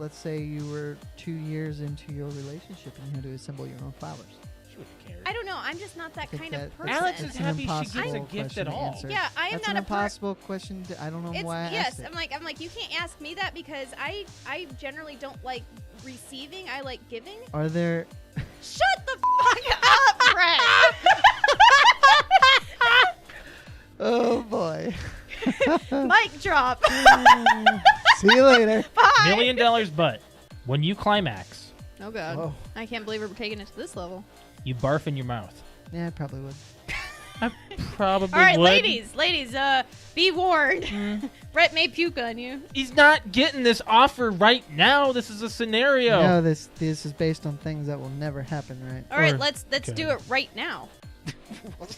let's say you were 2 years into your relationship and you had to assemble your own flowers. She wouldn't care. I don't know. I'm just not that kind of person. Alex is It's an happy she gets impossible a gift question at to all. answer. Yeah, I am That's not an a impossible question. I don't know why I asked it. I'm like you can't ask me that because I generally don't like receiving. I like giving. Are there? Shut the fuck up, Brett. Oh boy. Mic drop. See you later. Bye. $1 million, but when you climax, Oh god. Whoa. I can't believe we're taking it to this level. you barf in your mouth. Yeah, I probably would. I probably All right, would. ladies, be warned. Brett may puke on you. He's not getting this offer right now. This is a scenario. No, this is based on things that will never happen, right? All right, Or- let's do it right now. What?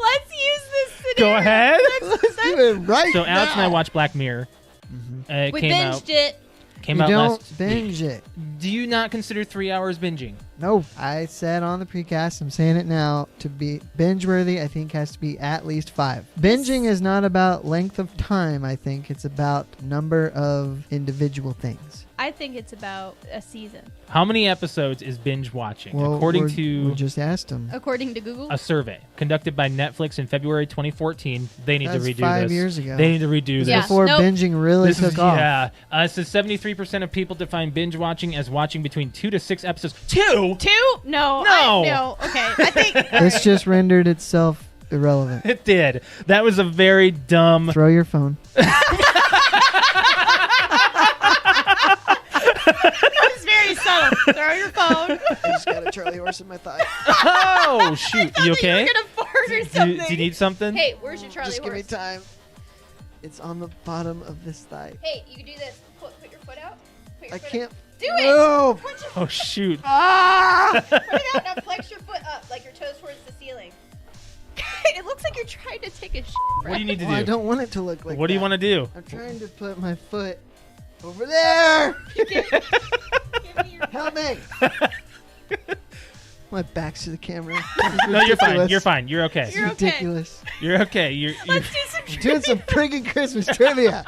Let's use this scenario. Go ahead. Let's do it right So Alex and I now. watched Black Mirror. It We came binged out. it. Came You out don't last binge week. it. Do you not consider 3 hours binging? No, I said on the precast, I'm saying it now, to be binge-worthy, I think has to be at least 5. Binging is not about length of time, I think. It's about number of individual things. I think it's about a season, How many episodes is binge watching? Well, According we to just asked him. according to Google. a survey conducted by Netflix in February 2014. They need That's to redo 5 this. years ago. They need to redo Yeah. this. Before Nope. binging really This took is, off. yeah. It says 73% of people define binge watching as watching between 2 to 6 episodes. 2? 2? No. No. No. Okay. I think. This just rendered itself irrelevant. It did. That was a very dumb. Throw your phone. That was very subtle. Throw your phone. I just got a Charlie horse in my thigh. Oh, shoot. You okay? You're gonna fart or Do something. you need something? Hey, where's your Charlie Just give me horse? time. It's on the bottom of this thigh. Hey, you can do this. Put your foot out. Put your I foot can't. Out. Do it. No! Put your Oh, shoot. Ah! Put it out. Now flex your foot up like your toes towards the ceiling. It looks like you're trying to take a shit. What do you need to Well, I do? don't want it to look like What do you want to do? I'm trying to put my foot over there. Give me your Help me. My back's to the camera. No, you're fine. You're fine. You're okay. It's You're okay. ridiculous. You're okay. You're Let's do some I'm doing some friggin' Christmas trivia.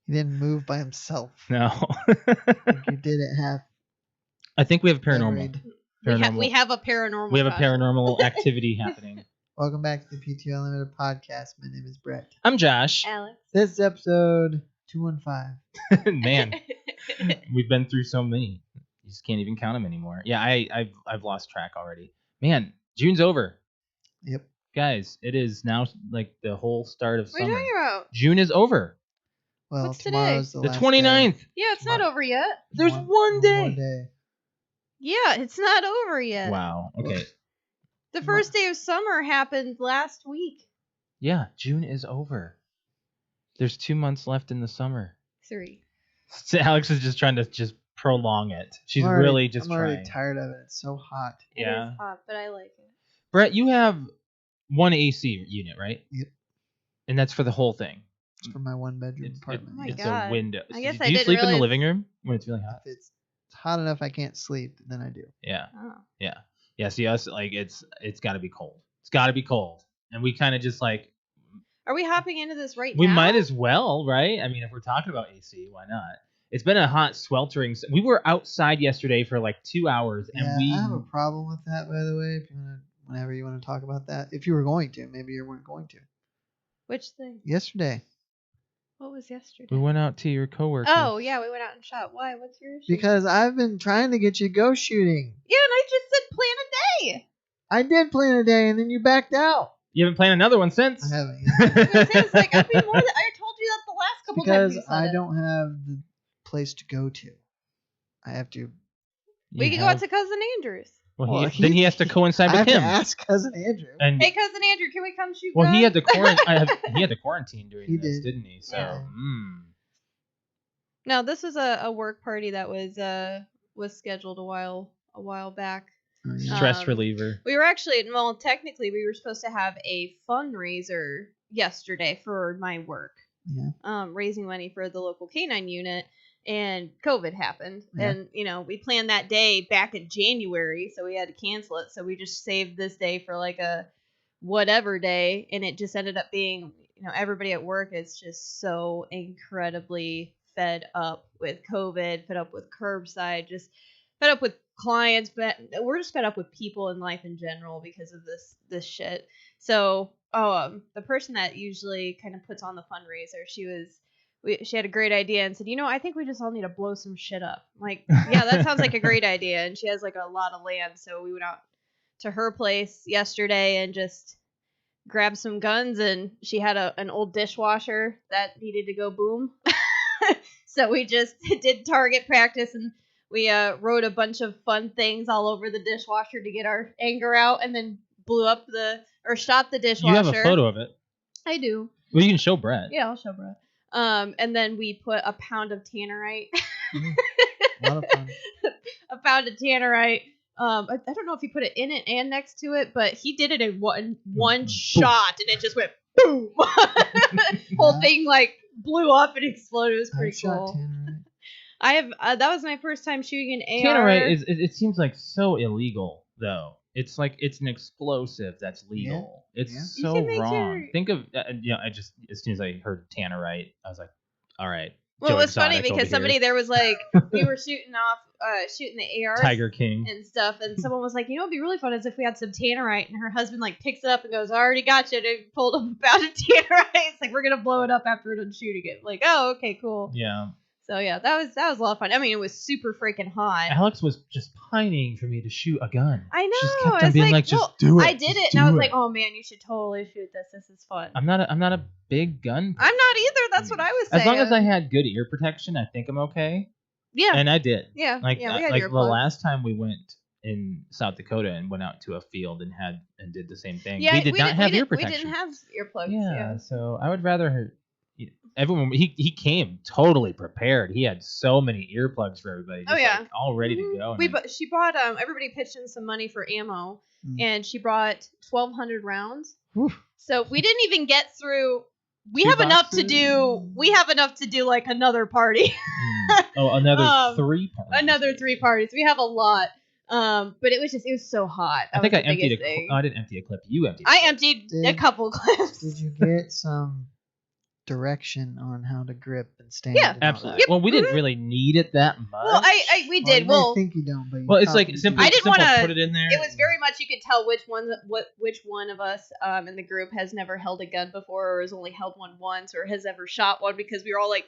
He didn't move by himself. No. Like you did at half. I think we have paranormal. buried. we have a paranormal. We have a podcast. paranormal activity happening. Welcome back to the PTO Unlimited podcast. My name is Brett. I'm Josh. Alex. This is episode 215. Man, we've been through so many. You just can't even count them anymore. Yeah, I've lost track already. Man, June's over. Yep. Guys, it is now like the whole start of What are you summer. talking about? June is over. Well, What's today? tomorrow's the The last 29th. Yeah, it's not over yet. There's one day. Yeah, it's not over yet. Wow. Okay. The first day of summer happened last week. Yeah, June is over. There's 2 months left in the summer. 3. So Alex is just trying to just prolong it. She's I'm already- really just I'm already trying. tired of it. It's so hot. Yeah. It is hot, but I like it. Brett, you have one AC unit, right? Yep. And that's for the whole thing. It's for my one bedroom apartment. Oh my it's God. a window. I guess do I you didn't sleep in the realize- living room when it's really hot? If it's hot enough I can't sleep, then I do. Yeah. Oh. Yeah. See us like it's got to be cold. It's got to be cold. And we kind of just like Are we hopping into this right we now? might as well, right? I mean, if we're talking about AC, why not? It's been a hot sweltering. We were outside yesterday for like 2 hours, and Yeah, I have a problem with that, by the way. If you want to, whenever you want to talk about that, if you were going to, maybe you weren't going to. Which thing? Yesterday, What was yesterday? we went out to your coworker. Oh, yeah, we went out and shot. Why? What's your issue? because I've been trying to get you ghost shooting. Yeah, and I just said plan a day. I did plan a day, and then you backed out. You haven't planned another one since. I haven't. I was gonna say, it's like, I'd be more than, I told you that the last couple Because times. I don't have the place to go to. I have to. We could go out to Cousin Andrew's. Well, Well, then he has to coincide I with have him. to ask cousin Andrew. And Hey, cousin Andrew, can we come shoot well, guns? he had to quarantine during He this, did. didn't he? So, Yeah. No, this was a work party that was scheduled a while back. Oh, yeah. Stress reliever. We were actually, well, technically, we were supposed to have a fundraiser yesterday for my work. Yeah. Raising money for the local canine unit, and COVID happened. Yeah. And, we planned that day back in January, so we had to cancel it. So we just saved this day for like a whatever day, and it just ended up being, everybody at work is just so incredibly fed up with COVID, fed up with curbside, just fed up with clients, but we're just fed up with people in life in general because of this shit. So the person that usually kind of puts on the fundraiser, she had a great idea and said, I think we just all need to blow some shit up. I'm like, yeah, that sounds like a great idea. And she has like a lot of land, so we went out to her place yesterday and just grabbed some guns, and she had an old dishwasher that needed to go boom. So we just did target practice, and we wrote a bunch of fun things all over the dishwasher to get our anger out, and then shot the dishwasher. You have a photo of it. I do. Well, you can show Brett. Yeah, I'll show Brett. And then we put a pound of tannerite. A lot of fun. A pound of tannerite. I don't know if he put it in it and next to it, but he did it in one shot, and it just went boom. Whole thing like blew up and exploded. It was pretty cool. I have that was my first time shooting an AR. Tannerite it seems like so illegal though. It's like it's an explosive that's legal. Yeah. It's so wrong. Think of I just as soon as I heard tannerite, I was like, all right. Well, it was funny because somebody there was like, we were shooting the ARs, Tiger King and stuff, and someone was like, it'd be really fun is if we had some tannerite, and her husband like picks it up and goes, I already got you, and pulled up a pound of tannerite. It's like, we're gonna blow it up after we're done shooting it. Like, oh, okay, cool. Yeah. So yeah, that was a lot of fun. I mean, it was super freaking hot. Alex was just pining for me to shoot a gun. I know. She just kept on being like, just do it. I did it, and I was like, oh man, you should totally shoot this. This is fun. I'm not a big gun person. I'm not either. That's what I was saying. As long as I had good ear protection, I think I'm okay. Yeah. And I did. Yeah. Like we had like earplugs. the last time we went in South Dakota and went out to a field and did the same thing. Yeah, we did not have ear protection. We didn't have earplugs. Yeah. So I would rather everyone. He came totally prepared. He had so many earplugs for everybody. Just like all ready to go. She brought everybody pitched in some money for ammo, and she brought 1,200 rounds. Oof. So we didn't even get through. We have enough to do like another party. Another 3 parties. Another 3 parties. We have a lot. But it was so hot. I think I emptied I didn't empty a clip. You emptied. I emptied a couple clips. Did you get some direction on how to grip and stand? Yeah, absolutely. Yep. Well, we didn't really need it that much. Well, we did. I think you don't, but it's like simply. I didn't want to put it in there. It was very much you could tell which one of us in the group has never held a gun before, or has only held one once, or has ever shot one, because we were all like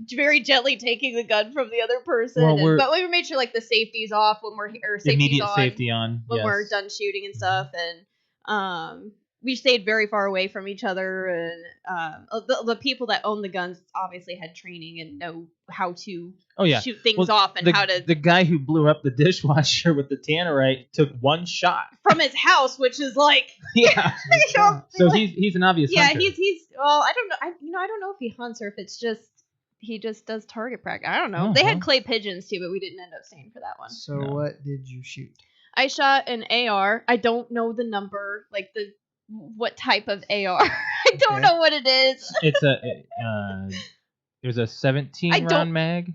very gently taking the gun from the other person. But we made sure like the safety's off when we're here. Immediate safety on when we're done shooting and stuff, and we stayed very far away from each other, and the people that own the guns obviously had training and know how to shoot things off and how to. The guy who blew up the dishwasher with the tannerite took 1 shot from his house, which is like So he's an obvious hunter. he's well, I don't know. I don't know if he hunts or if it's just he just does target practice. I don't know. Uh-huh. They had clay pigeons too, but we didn't end up staying for that one. So what did you shoot? I shot an AR. I don't know the number, like what type of AR. I don't know what it is. It's it was a 17 round mag.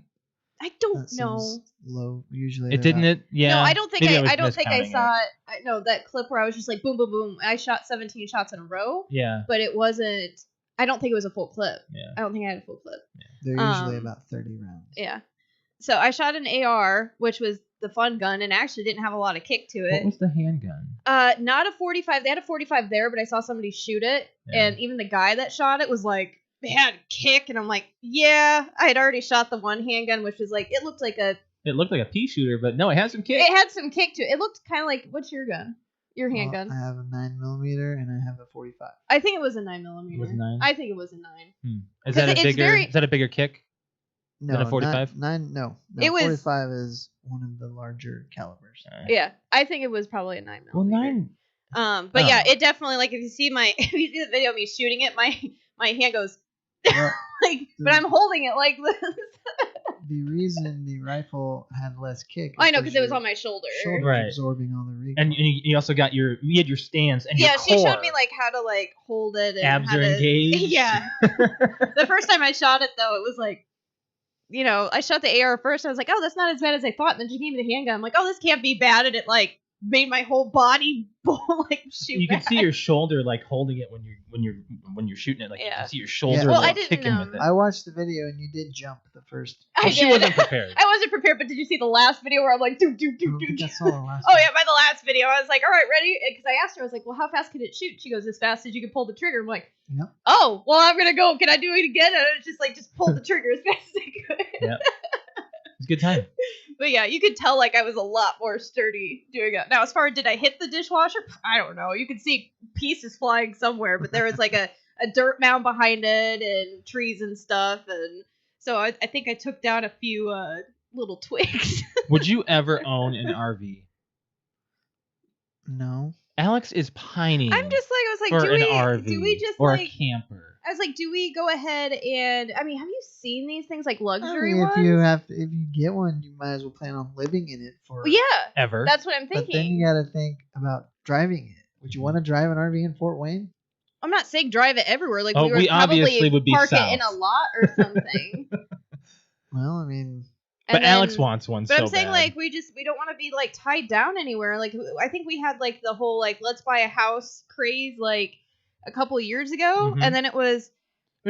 I don't know. Low usually. It didn't it? Yeah. No, I don't think I saw it. I know that clip where I was just like boom boom boom. I shot 17 shots in a row. Yeah. But it wasn't. I don't think it was a full clip. Yeah. I don't think I had a full clip. Yeah. They're usually about 30 rounds. Yeah. So I shot an AR, which was the fun gun, and actually didn't have a lot of kick to it. What was the handgun? Not a 45. They had a 45 there, but I saw somebody shoot it, and even the guy that shot it was like, they had kick, and I'm like, yeah, I had already shot the one handgun, which was like, it looked like a pea shooter, but no, it had some kick. It had some kick to it. It looked kind of like, what's your gun? Your handgun? I have a 9mm and I have a 45. I think it was a 9mm. It was 9. I think it was a 9. Is that a bigger kick? No, than a 45? No, It was 45 is one of the larger calibers. Yeah, I think it was probably a 9mm. Well, 9. But yeah, it definitely if you see if you see the video of me shooting it, my hand goes but I'm holding it like this. The reason the rifle had less kick. I know because it was on my shoulder. Right. Absorbing all the recoil. And you also got you had your stance and your core. She showed me how to hold it and abs how are to, engaged. Yeah. The first time I shot it though, it was I shot the AR first. I was like, oh, that's not as bad as I thought. And then she gave me the handgun. I'm like, oh, this can't be bad. And it made my whole body shoot. You can see your shoulder holding it when you're shooting it. You can see your shoulder I didn't kicking with it. I watched the video and you did jump the first. She wasn't prepared. I wasn't prepared, but did you see the last video where I'm like, do? Oh yeah, by the last video, I was like, all right, ready? Because I asked her, I was like, well, how fast can it shoot? She goes, as fast as you can pull the trigger. I'm like, yep. Oh, well, I'm gonna go. Can I do it again? And I was just pull the trigger as fast as I could. Yep. It's a good time. But yeah, you could tell I was a lot more sturdy doing it. Now, as far as did I hit the dishwasher? I don't know. You could see pieces flying somewhere, but there was a dirt mound behind it and trees and stuff, and so I think I took down a few little twigs. Would you ever own an RV? No. Alex is pining. I'm just I was for an RV do we just or a camper? I was like, do we go ahead and have you seen these things luxury if ones? If you get one, you might as well plan on living in it for ever. That's what I'm thinking. But then you got to think about driving it. Would you want to drive an RV in Fort Wayne? I'm not saying drive it everywhere. we would obviously would be park south. it in a lot or something. Well, I mean, but Alex wants one. But so I'm saying bad. we don't want to be tied down anywhere. I think we had the whole let's buy a house craze a couple of years ago, and then it was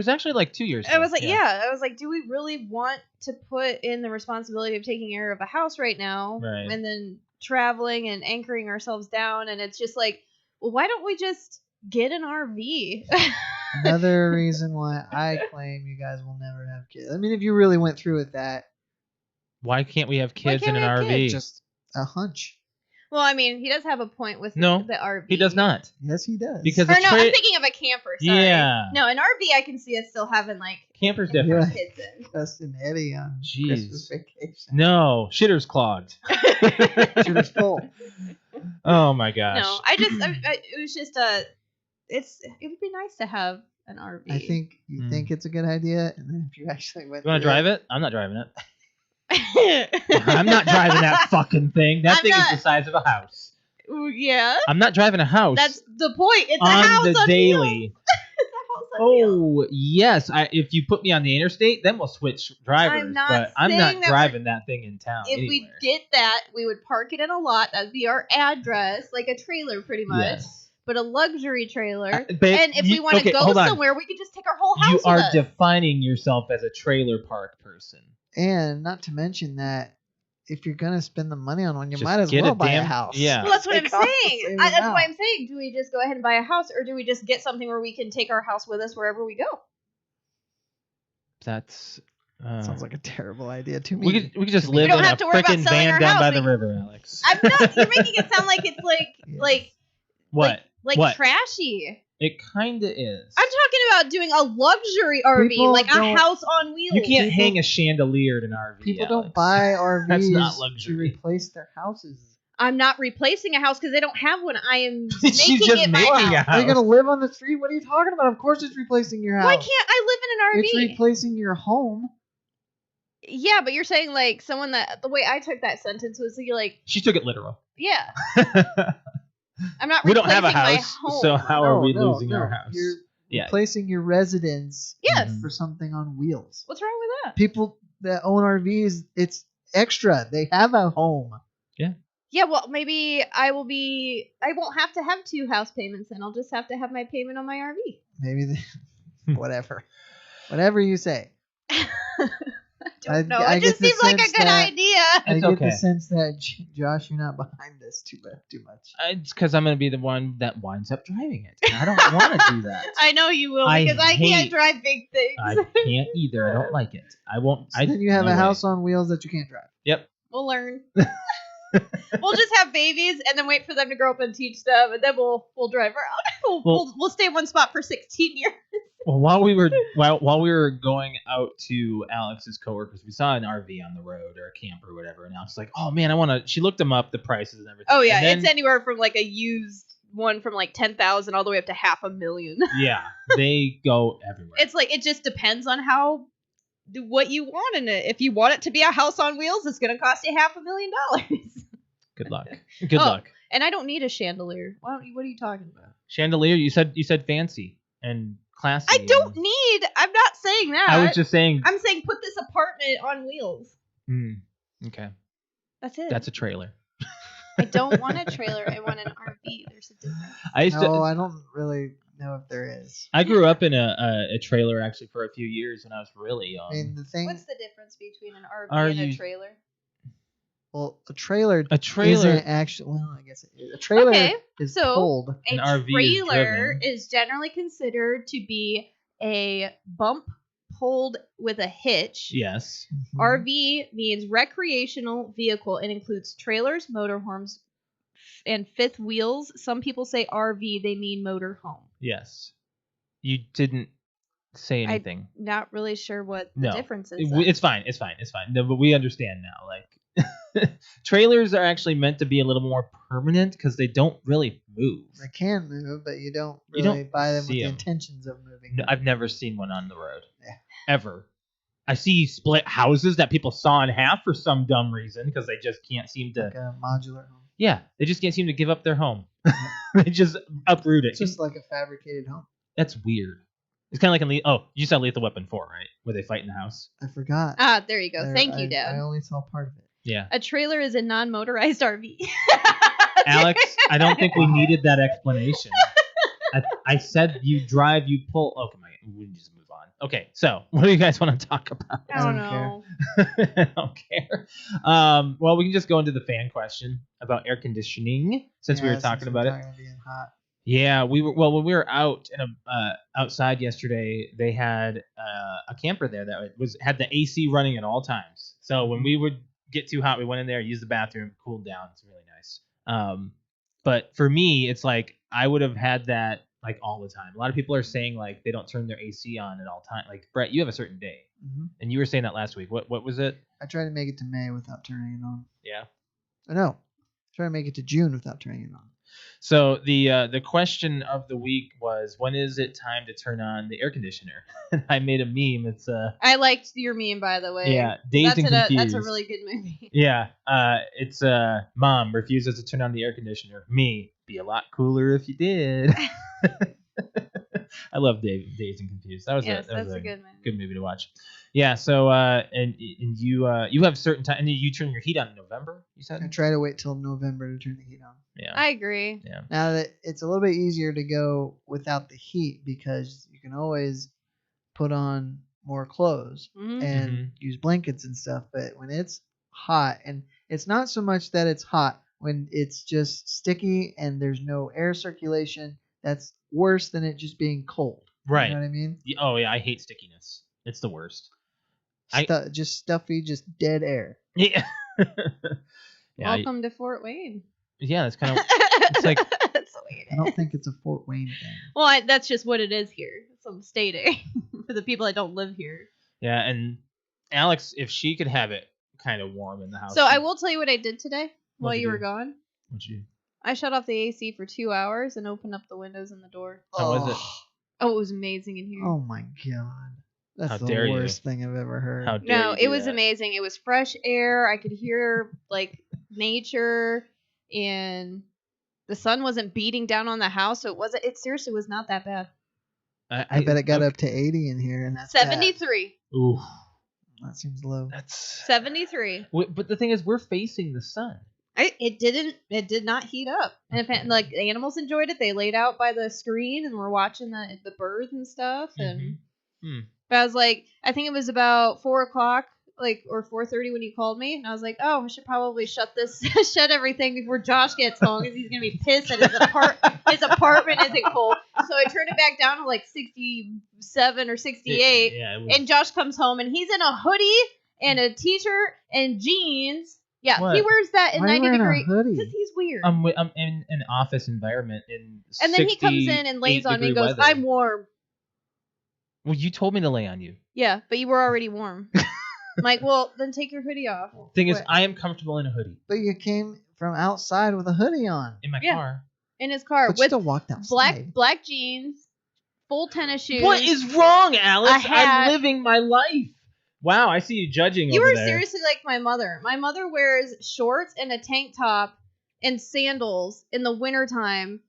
actually 2 years ago. I was I was like, do we really want to put in the responsibility of taking care of a house right now, right. and then traveling and anchoring ourselves down? And it's just well, why don't we just get an RV? Another reason why I claim you guys will never have kids. I mean, if you really went through with that, why can't we have kids in an RV? Just a hunch. Well, I mean, he does have a point with the RV. He does not. Yes, he does. Because I'm thinking of a camper. Sorry. Yeah. No, an RV I can see us still having campers different. Kids in. Justin Eddie on Christmas vacation. No, shitter's clogged. Shitter's full. Oh my gosh. No, it was just it would be nice to have an RV. I think you think it's a good idea, and then if you actually went, you want to drive it? I'm not driving it. I'm not driving that fucking thing. That thing is the size of a house. Yeah. I'm not driving a house. That's the point. It's on a house the on daily. Wheels. It's a house on wheels. Yes. If you put me on the interstate, then we'll switch drivers. I'm not driving that thing in town. If we did that, we would park it in a lot. That'd be our address, like a trailer, pretty much. Yes. But a luxury trailer. And if we want to go somewhere, we could just take our whole house with us. You are defining yourself as a trailer park person. And not to mention that if you're gonna spend the money on one, you might as well buy a house. Yeah. Well, that's what I'm saying. That's why I'm saying, do we just go ahead and buy a house, or do we just get something where we can take our house with us wherever we go? That's sounds like a terrible idea to me. We could just live in a freaking van down by the river, Alex. I'm not. You're making it sound like it's like what? Like trashy. It kind of is. I'm talking about doing a luxury RV, like a house on wheels. You can't hang a chandelier in an RV. People don't buy RVs That's not luxury. to replace their houses. I'm not replacing a house because they don't have one. I am She's just it making my a house. house. Are you gonna live on the street? What are you talking about? Of course, it's replacing your house. Why can't I live in an RV? It's replacing your home. Yeah, but you're saying someone that the way I took that sentence was She took it literal. Yeah. I'm not. We don't have a house, my home. so how are we losing our house? You're replacing your residence for something on wheels. What's wrong with that? People that own RVs, it's extra. They have a home. Yeah. Yeah, well, maybe I won't have to have 2 house payments, and I'll just have to have my payment on my RV. Maybe, whatever. Whatever you say. I don't know. It just seems like a good idea. I get the sense that, Josh, you're not behind this too much. It's because I'm going to be the one that winds up driving it. I don't want to do that. I know you will, because I can't drive big things. I can't either. I don't like it. I won't. So then you have a house on wheels that you can't drive. Yep. We'll learn. We'll just have babies and then wait for them to grow up and teach them, and then we'll drive around. We'll stay in one spot for 16 years. Well, while we were going out to Alex's coworkers, we saw an RV on the road or a camper or whatever, and Alex was like, "Oh man, I want to." She looked them up, the prices and everything. Oh yeah, and then, it's anywhere from like a used one from like 10,000 all the way up to $500,000. Yeah, they go everywhere. It's like it just depends on what you want in it. If you want it to be a house on wheels, it's gonna cost you $500,000. Good luck. Good luck. And I don't need a chandelier. What are you talking about? Chandelier? You said fancy and classy. I don't need. I'm not saying that. I was just saying. I'm saying put this apartment on wheels. Okay. That's it. That's a trailer. I don't want a trailer. I want an RV. There's a difference. I don't really know if there is. I grew up in a trailer actually for a few years when I was really young. I mean, the thing. What's the difference between an RV and a trailer? Well, a trailer isn't actually. Well, I guess a trailer is pulled. A trailer is generally considered to be a bump pulled with a hitch. Yes. Mm-hmm. RV means recreational vehicle. It includes trailers, motorhomes, and fifth wheels. Some people say RV, they mean motorhome. Yes. You didn't say anything. I'm not really sure what the difference is. It's fine. No, but we understand now. Like, trailers are actually meant to be a little more permanent because they don't really move. They can move, but you don't really buy them with the intentions of moving. No, I've never seen one on the road. Yeah. Ever. I see split houses that people saw in half for some dumb reason because they just can't seem to. Like a modular home. Yeah, they just can't seem to give up their home. They just uproot it. It's just like a fabricated home. That's weird. It's kind of like you saw Lethal Weapon 4, right? Where they fight in the house. I forgot. There you go. Thank you, Dad. I only saw part of it. Yeah. A trailer is a non-motorized RV. Alex, I don't think we needed that explanation. I said you drive, you pull. Oh, come on. We just move on. Okay, so what do you guys want to talk about? I don't know. I don't care. Well, we can just go into the fan question about air conditioning since we were talking about it. Being hot. Yeah, we were. Well, when we were out outside yesterday, they had a camper there that had the AC running at all times. So when we would get too hot, we went in there, used the bathroom, cooled down. It's really nice. But for me, it's like I would have had that like all the time. A lot of people are saying like they don't turn their AC on at all time. Like Brett, you have a certain day, and you were saying that last week. What was it? I tried to make it to May without turning it on. Yeah. No, try to make it to June without turning it on. So the question of the week was, when is it time to turn on the air conditioner? And I made a meme. It's I liked your meme, by the way. Yeah, Dazed and Confused. That's a really good movie. Yeah, it's mom refuses to turn on the air conditioner. Me, be a lot cooler if you did. I love Dazed and Confused. That was a good movie to watch. Yeah. So and you have certain time, and you turn your heat on in November. You said. I try to wait till November to turn the heat on. Yeah. I agree. Yeah. Now that it's a little bit easier to go without the heat because you can always put on more clothes and use blankets and stuff. But when it's hot, and it's not so much that it's hot, when it's just sticky and there's no air circulation, that's worse than it just being cold. Right. You know what I mean? Oh yeah, I hate stickiness. It's the worst. Just stuffy, just dead air. Yeah. Welcome to Fort Wayne. Yeah, that's kind of. It's like. That's the way it is. I don't think it's a Fort Wayne thing. Well, that's just what it is here. Some stating for the people that don't live here. Yeah, and Alex, if she could have it kind of warm in the house. So I will tell you what I did today while you were gone. What'd you do? I shut off the AC for 2 hours and opened up the windows and the door. How was it? Oh, it was amazing in here. Oh my god. That's the worst thing I've ever heard. How dare No, it was amazing. It was fresh air. I could hear like nature, and the sun wasn't beating down on the house, so it seriously was not that bad. I bet it got up to 80 in here, and that's 73. Bad. Ooh. That seems low. That's 73. But the thing is, we're facing the sun. It did not heat up. And like the animals enjoyed it. They laid out by the screen and were watching the birds and stuff. And but I was like, I think it was about 4:00, or 4:30 when you called me, and I was like, oh, I should probably shut everything before Josh gets home because he's gonna be pissed that his apartment isn't cold. So I turned it back down to like 67 or 68. And Josh comes home and he's in a hoodie and a t-shirt and jeans. Yeah, what? He wears that in 90 degrees because he's weird. I'm in an office environment in 60, and then he comes in and lays on me and goes, weather. I'm warm. Well, you told me to lay on you. Yeah, but you were already warm. I'm like, well, then take your hoodie off. Thing is, What? I am comfortable in a hoodie But you came from outside with a hoodie on. in my Yeah. car. In his car But you with still walked outside. black jeans, full tennis shoes. What is wrong, Alex? A hat. I'm living my life. Wow, I see you judging You over were there. seriously like my mother. My mother wears shorts and a tank top and sandals in the wintertime,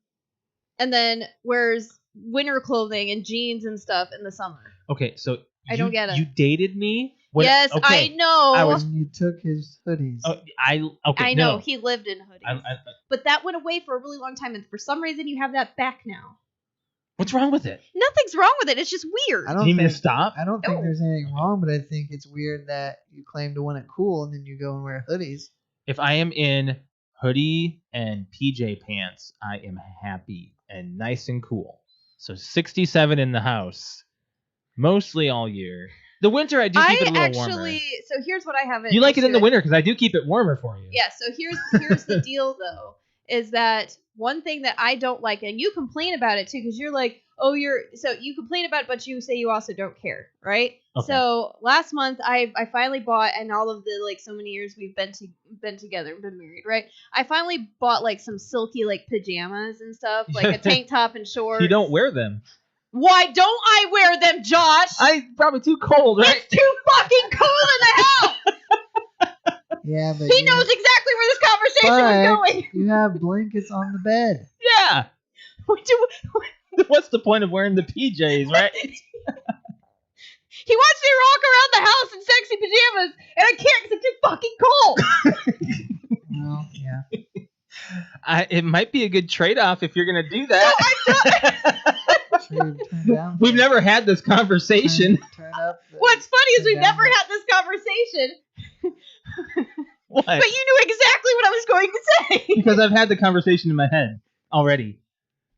and then wears winter clothing and jeans and stuff in the summer. Okay, so I don't get it. You dated me? When, yes, okay, I know. I was- And you took his hoodies. I know no. he lived in hoodies, but that went away for a really long time, and for some reason you have that back now. What's wrong with it? Nothing's wrong with it. It's just weird. I Do don't you need me to think stop? I don't No. think there's anything wrong, but I think it's weird that you claim to want it cool and then you go and wear hoodies. If I am in hoodie and PJ pants, I am happy and nice and cool. So 67 in the house, mostly all year. The winter, I do keep it a little warmer. So here's what I have. You like it in the winter because I do keep it warmer for you. Yeah. So here's the deal though, is that one thing that I don't like, and you complain about it too, because you're like, oh, you complain about it, but you say you also don't care, right? Okay. So last month I finally bought, and all of the like so many years we've been together, been married, right? I finally bought like some silky like pajamas and stuff, like a tank top and shorts. You don't wear them. Why don't I wear them, Josh? Probably too cold, right? It's too fucking cold in the house. Yeah, but He knows exactly where this conversation was going. you have blankets on the bed. Yeah. What's the point of wearing the PJs, right? He wants me to walk around the house in sexy pajamas, and I can't because it's too fucking cold. Well, yeah. It might be a good trade-off if you're going to do that. No, I'm not. Turn down. We've never had this conversation. Turn up. What's funny is we've turn never down. had this conversation, What? but you knew exactly what I was going to say. Because I've had the conversation in my head already.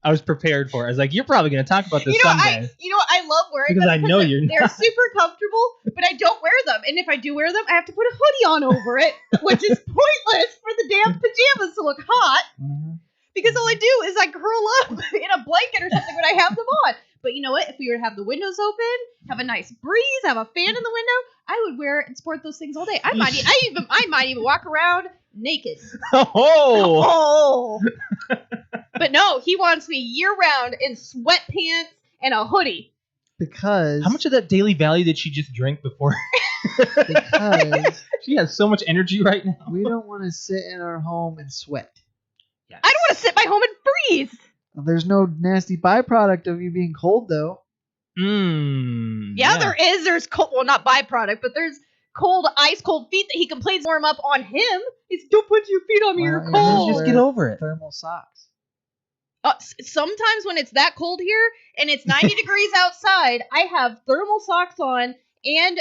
I was prepared for it. I was like, you're probably going to talk about this someday. I love wearing Because them I know you're they're not. super comfortable, but I don't wear them. And if I do wear them, I have to put a hoodie on over it, which is pointless for the damn pajamas to look hot. Mhm. Because all I do is I curl up in a blanket or something when I have them on. But you know what? If we were to have the windows open, have a nice breeze, have a fan in the window, I would wear and sport those things all day. I might even walk around naked. Oh! But no, he wants me year round in sweatpants and a hoodie. Because How much of that Daily Valley did she just drink before? because She has so much energy right now. we don't want to sit in our home and sweat. Yes. I don't want to sit at my home and freeze. There's no nasty byproduct of you being cold, though. Yeah, there is. There's cold. Well, not byproduct, but there's cold, ice cold feet that he complains warm up on him. He's don't put your feet on me. Why You're don't you cold. Just get over it. Thermal socks. Sometimes when it's that cold here and it's 90 degrees outside, I have thermal socks on and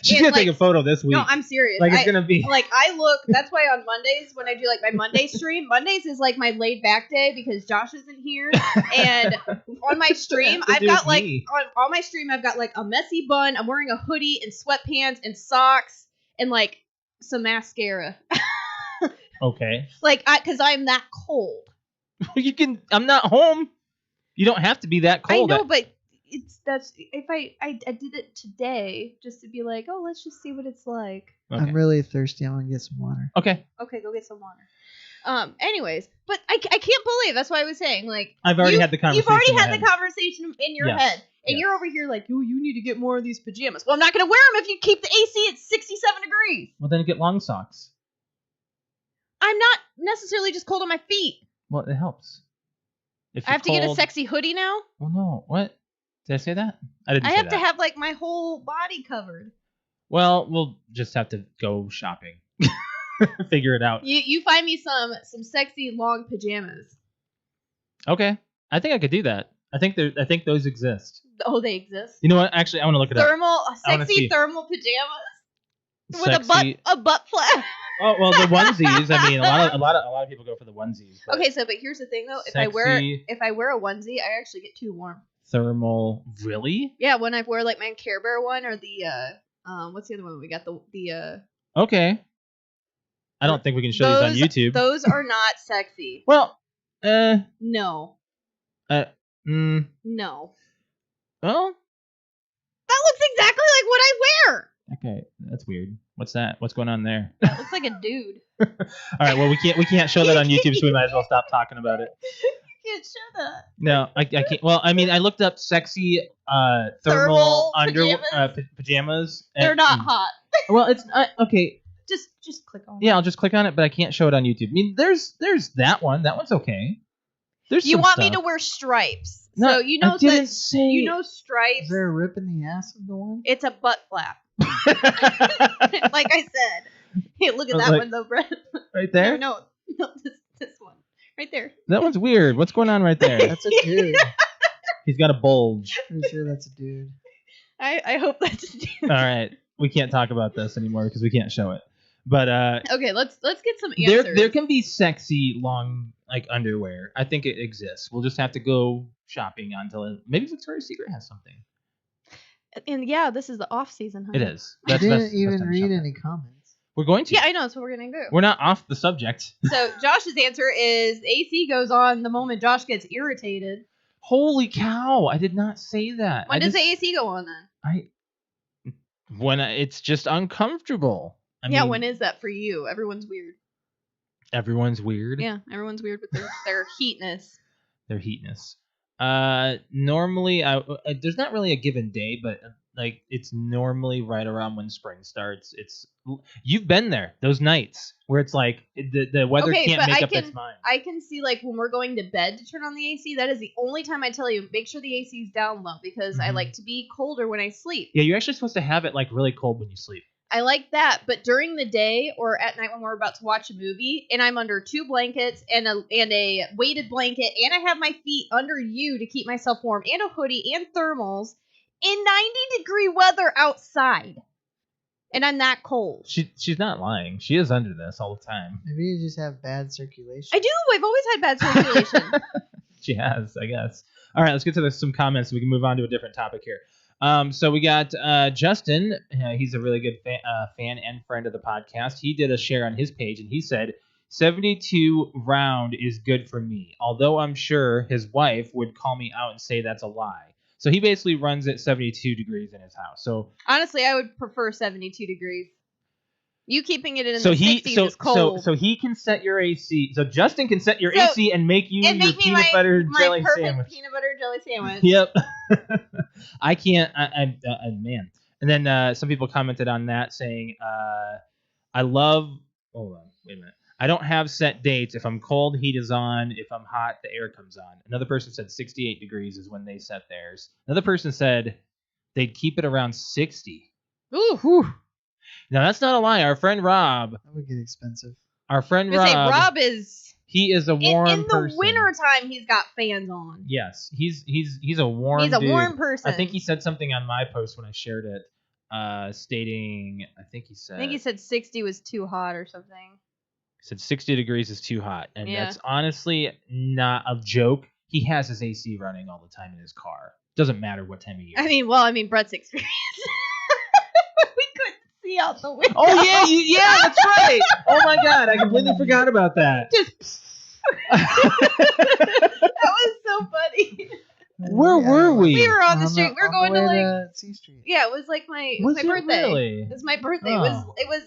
She's and, going to take a photo this week. No, I'm serious. Like it's going to be. Like I look. That's why on Mondays when I do like my Monday stream, Mondays is like my laid back day because Josh isn't here. And on my stream, To I've do got with like me. on my stream, I've got like a messy bun. I'm wearing a hoodie and sweatpants and socks and like some mascara. Okay. Like because I'm that cold. You can. I'm not home. You don't have to be that cold. I know, but that's if I did it today just to be like, oh, let's just see what it's like. Okay. I'm really thirsty. I'm gonna get some water. Okay. Okay, go get some water. Anyways, but I can't believe that's why I was saying like I've already had the conversation. You've already in my had the head. conversation in your Yes. head, and Yes. you're over here like, oh, you need to get more of these pajamas. Well, I'm not gonna wear them if you keep the AC at 67 degrees. Well, then get long socks. I'm not necessarily just cold on my feet. Well, it helps. If I you're have to get a cold- sexy hoodie now. Well, no. What? Did I say that? I didn't I say have that. to have like my whole body covered. Well, we'll just have to go shopping. Figure it out. You find me some sexy long pajamas. Okay. I think I could do that. I think those exist. Oh, they exist. You know what? Actually, I want to look it up. Sexy see. thermal pajamas with Sexy- a butt flap. Oh well, the onesies. I mean, a lot of people go for the onesies. but Okay, but here's the thing though. If I wear a onesie, I actually get too warm. Thermal, really? Yeah, when I wear like my Care Bear one or the what's the other one we got the Okay. I don't think we can show these on YouTube. Those are not sexy. Well, No. mm, No. well, That looks exactly like what I wear. Okay, that's weird. What's that? What's going on there? That looks like a dude. All right, well, we can't show that on YouTube, so we might as well stop talking about it. You can't show that. No, I can't. Well, I mean, I looked up sexy thermal under pajamas. They're not hot. Well, it's okay. Just click on it. Yeah, I'll just click on it, but I can't show it on YouTube. I mean, there's that one. That one's okay. There's You some want stuff. me to wear stripes? No, so you know I didn't that say. you know stripes. Is there a rip in the ass of the one? It's a butt flap. Like I said. Hey, look at that one though, Brett. Right there. No, this one right there. That one's weird. What's going on right there? That's a dude. He's got a bulge. Pretty sure that's a dude. I hope that's a dude. All right, we can't talk about this anymore because we can't show it. But okay, let's get some answers. there can be sexy long like underwear. I think it exists. We'll just have to go shopping until maybe Victoria's Secret has something. And yeah, this is the off season, huh? It is. I didn't even time to read shop any it. comments. We're going to. Yeah, I know. That's what we're gonna do. We're not off the subject. So Josh's answer is AC goes on the moment Josh gets irritated. Holy cow! I did not say that. When does the AC go on then? It's just uncomfortable. I Yeah, mean, when is that for you? Everyone's weird. everyone's weird. Yeah, everyone's weird with their heatness. Their heatness. Normally, there's not really a given day, but like it's normally right around when spring starts. You've been there those nights where it's like the weather can't make up its mind. I can see like when we're going to bed to turn on the AC. That is the only time I tell you make sure the AC is down low because I like to be colder when I sleep. Yeah, you're actually supposed to have it like really cold when you sleep. I like that, but during the day or at night when we're about to watch a movie and I'm under 2 blankets and a weighted blanket and I have my feet under you to keep myself warm and a hoodie and thermals in 90-degree weather outside. And I'm that cold. She's not lying. She is under this all the time. Maybe you just have bad circulation. I do. I've always had bad circulation. She has, I guess. All right, let's get to some comments so we can move on to a different topic here. So we got Justin. He's a really good fan and friend of the podcast. He did a share on his page, and he said, 72 round is good for me, although I'm sure his wife would call me out and say that's a lie. So he basically runs at 72 degrees in his house. So honestly, I would prefer 72 degrees. You keeping it in the 60s is cold. So he can set your AC. So Justin can set your AC and make you your peanut butter jelly sandwich. Peanut butter jelly sandwich. Yep. I can't. Man. And then some people commented on that saying, I love. Hold on. Wait a minute. I don't have set dates. If I'm cold, heat is on. If I'm hot, the air comes on. Another person said 68 degrees is when they set theirs. Another person said they'd keep it around 60. Ooh. Whew. Now, that's not a lie. Our friend Rob. That would get expensive. Our friend Rob. Rob is. He is a warm person. In the wintertime, he's got fans on. Yes. He's a warm He's a dude. warm person. I think he said something on my post when I shared it, stating, I think he said 60 was too hot or something. He said 60 degrees is too hot. And that's honestly not a joke. He has his AC running all the time in his car. Doesn't matter what time of year. I mean, Brett's experience. We couldn't see out the window. Oh, yeah, that's right. Oh, my God. I completely forgot about that. That was so funny. Where were we? We were on the street. We were going to like C Street. Yeah, it was like my birthday. Really? It was my birthday. Oh. It was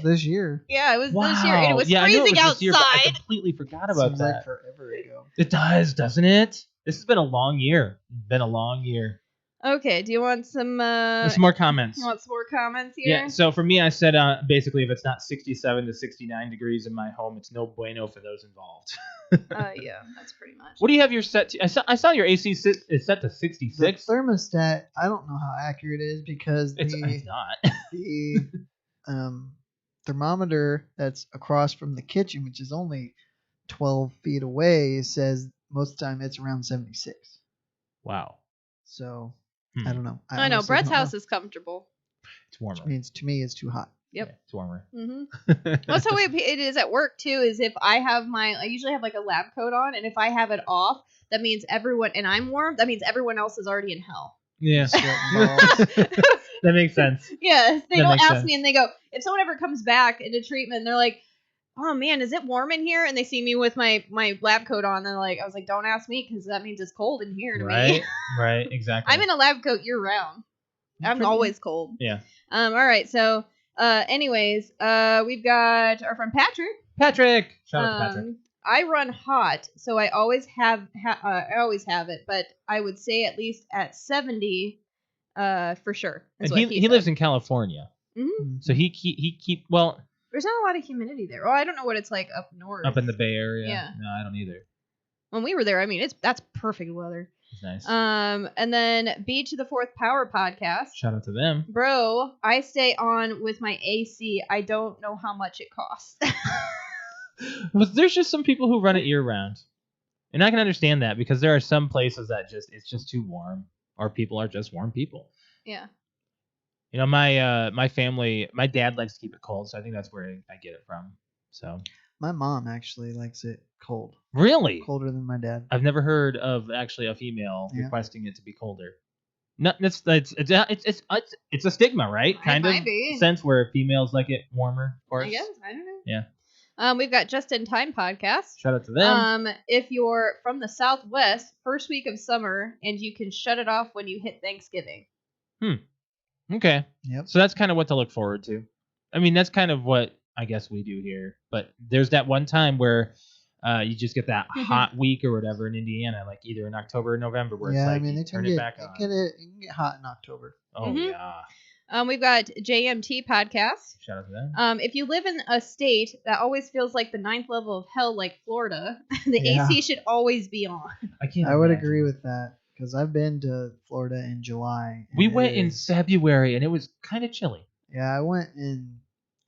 this year. Yeah, it was wow. this year. And it was freezing I knew it was outside. this year, but I completely forgot about Seems that. like forever ago. It does, doesn't it? This has been a long year. Been a long year. Okay, do you want some There's more comments. You want some more comments here? Yeah, so for me, I said basically if it's not 67 to 69 degrees in my home, it's no bueno for those involved. Yeah, that's pretty much. What do you have your set to? I saw your AC is set to 66. The thermostat, I don't know how accurate it is because It's not. the thermometer that's across from the kitchen, which is only 12 feet away, says most of the time it's around 76. Wow. So I don't know. I know Brett's house is comfortable. It's warmer. Which means to me it's too hot. Yep. Yeah, it's warmer. Mm-hmm. That's how it is at work too. Is if I have I usually have like a lab coat on, and if I have it off, that means everyone, and I'm warm. That means everyone else is already in hell. Yeah. That makes sense. Yeah. They That don't makes ask sense. me, and they go, if someone ever comes back into treatment, they're like, oh man, is it warm in here? And they see me with my lab coat on, and they're like, I was like, don't ask me because that means it's cold in here to me. Right, exactly. I'm in a lab coat year round. I'm always cold. Yeah. All right. So, anyways, we've got our friend Patrick. Patrick. Shout out to Patrick. I run hot, so I always have it, but I would say at least at 70, for sure. And he lives in California, Mm-hmm. so he keep well. There's not a lot of humidity there. Well, I don't know what it's like up north. Up in the Bay Area. Yeah. No, I don't either. When we were there, I mean, that's perfect weather. It's nice. And then B to the Fourth Power podcast. Shout out to them. Bro, I stay on with my AC. I don't know how much it costs. But there's just some people who run it year round, and I can understand that because there are some places that it's just too warm, or people are just warm people. Yeah. You know, my family, my dad likes to keep it cold, so I think that's where I get it from. So My mom actually likes it cold. really, Colder than my dad. I've never heard of actually a female Yeah. requesting it to be colder. No, it's a stigma, right? Kind of might be. sense where females like it warmer, of course. I guess. I don't know. Yeah. We've got Just in Time podcast. Shout out to them. If you're from the Southwest, first week of summer, and you can shut it off when you hit Thanksgiving. Okay. Yep. So that's kind of what to look forward to. I mean, that's kind of what I guess we do here. But there's that one time where you just get that hot week or whatever in Indiana, like either in October or November, where it's like you turn it back on. It can get hot in October. Oh, yeah. We've got JMT podcast. Shout out to them. If you live in a state that always feels like the 9th level of hell, like Florida, the Yeah. AC should always be on. I would agree with that because I've been to Florida in July. We went in February and it was kind of chilly. Yeah, I went in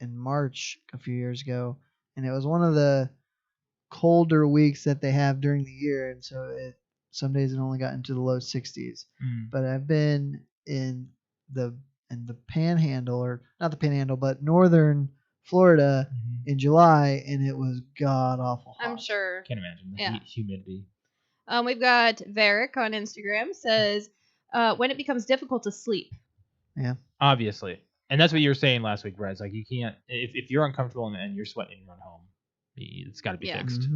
March a few years ago, and it was one of the colder weeks that they have during the year, and so some days it only got into the low 60s. But I've been in the Panhandle, or not the Panhandle, but northern Florida in July, and it was god awful hot. I'm sure. Can't imagine the humidity. We've got Varick on Instagram says, when it becomes difficult to sleep. Yeah. Obviously. And that's what you were saying last week, Brad. It's like you can't, if you're uncomfortable and you're sweating and you run home, it's got to be fixed.